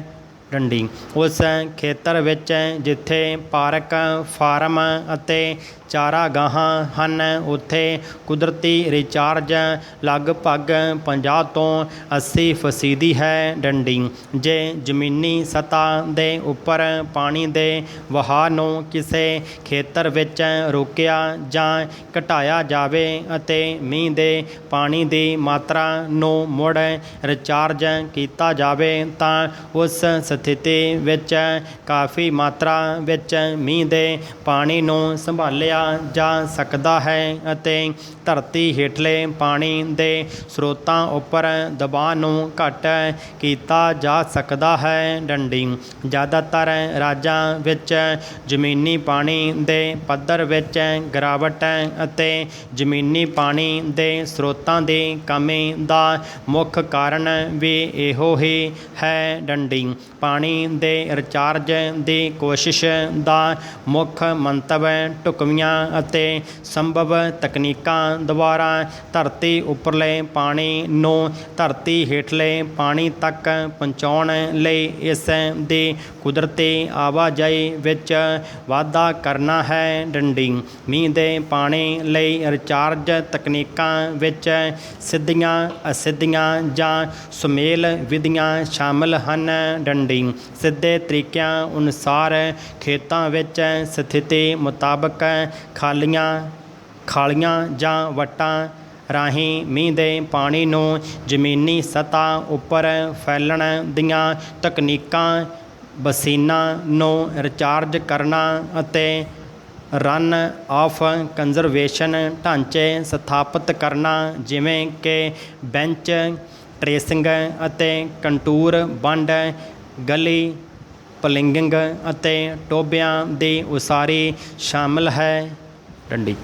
ਡੰਡੀ ਉਸ ਖੇਤਰ ਵਿੱਚ ਜਿੱਥੇ ਪਾਰਕ ਫਾਰਮ ਅਤੇ ਚਾਰਾਗਾਹਾਂ ਹਨ ਉੱਥੇ ਕੁਦਰਤੀ ਰਿਚਾਰਜ ਲਗਭਗ 50 ਤੋਂ 80% ਹੈ। ਡੰਡੀ ਜੇ ਜ਼ਮੀਨੀ ਸਤਹ ਦੇ ਉੱਪਰ ਪਾਣੀ ਦੇ ਵਹਾਅ ਨੂੰ ਕਿਸੇ ਖੇਤਰ ਵਿੱਚ ਰੋਕਿਆ ਜਾਂ ਘਟਾਇਆ ਜਾਵੇ ਅਤੇ ਮੀਂਹ ਦੇ ਪਾਣੀ ਦੀ ਮਾਤਰਾ ਨੂੰ ਮੁੜ ਰਿਚਾਰਜ ਕੀਤਾ ਜਾਵੇ ਤਾਂ ਉਸ ਸਥਿਤੀ ਵਿੱਚ ਕਾਫੀ ਮਾਤਰਾ ਵਿੱਚ ਮੀਂਹ ਦੇ ਪਾਣੀ ਨੂੰ ਸੰਭਾਲਿਆ ਜਾ ਸਕਦਾ ਹੈ ਅਤੇ ਧਰਤੀ ਹੇਠਲੇ ਪਾਣੀ ਦੇ ਸਰੋਤਾਂ ਉੱਪਰ ਦਬਾਅ ਨੂੰ ਘੱਟ ਕੀਤਾ ਜਾ ਸਕਦਾ ਹੈ। ਡੰਡੀ ਜ਼ਿਆਦਾਤਰ ਰਾਜਾਂ ਵਿੱਚ ਜ਼ਮੀਨੀ ਪਾਣੀ ਦੇ ਪੱਧਰ ਵਿੱਚ ਗਿਰਾਵਟ ਅਤੇ ਜ਼ਮੀਨੀ ਪਾਣੀ ਦੇ ਸਰੋਤਾਂ ਦੀ ਕਮੀ ਦਾ ਮੁੱਖ ਕਾਰਨ ਵੀ ਇਹੋ ਹੀ ਹੈ। ਡੰਡੀ ਪਾਣੀ ਦੇ ਰਿਚਾਰਜ ਦੀ ਕੋਸ਼ਿਸ਼ ਦਾ ਮੁੱਖ ਮੰਤਵ ਢੁਕਵੀਆਂ ਅਤੇ ਸੰਭਵ ਤਕਨੀਕਾਂ ਦੁਆਰਾ ਧਰਤੀ ਉੱਪਰਲੇ ਪਾਣੀ ਨੂੰ ਧਰਤੀ ਹੇਠਲੇ ਪਾਣੀ ਤੱਕ ਪਹੁੰਚਾਉਣ ਲਈ ਇਸ ਦੀ ਕੁਦਰਤੀ ਆਵਾਜਾਈ ਵਿੱਚ ਵਾਧਾ ਕਰਨਾ ਹੈ। ਡੰਡੀ ਮੀਂਹ ਦੇ ਪਾਣੀ ਲਈ ਰਿਚਾਰਜ ਤਕਨੀਕਾਂ ਵਿੱਚ ਸਿੱਧੀਆਂ ਅਸਿੱਧੀਆਂ ਜਾਂ ਸੁਮੇਲ ਵਿਧੀਆਂ ਸ਼ਾਮਲ ਹਨ। ਡੰਡੀ ਸਿੱਧੇ ਤਰੀਕਿਆਂ ਅਨੁਸਾਰ ਖੇਤਾਂ ਵਿੱਚ ਸਥਿਤੀ ਮੁਤਾਬਕ ਖਾਲੀਆਂ ਜਾਂ ਵੱਟਾਂ ਰਾਹੀਂ ਮੀਂਹ ਦੇ ਪਾਣੀ ਨੂੰ ਜ਼ਮੀਨੀ ਸਤਹ ਉੱਪਰ ਫੈਲਣ ਦੀਆਂ ਤਕਨੀਕਾਂ ਬਸੀਨਾਂ ਨੂੰ ਰਿਚਾਰਜ ਕਰਨਾ ਅਤੇ ਰਨ ਆਫ ਕੰਜ਼ਰਵੇਸ਼ਨ ਢਾਂਚੇ ਸਥਾਪਿਤ ਕਰਨਾ ਜਿਵੇਂ ਕਿ ਬੈਂਚ ਟਰੇਸਿੰਗ ਅਤੇ ਕੰਟੂਰ ਵੰਡ ਗਲੀ ਪਲਿੰਗਿੰਗ ਅਤੇ ਟੋਭਿਆਂ ਦੀ ਉਸਾਰੀ ਸ਼ਾਮਲ ਹੈ। ਡੰਡੀ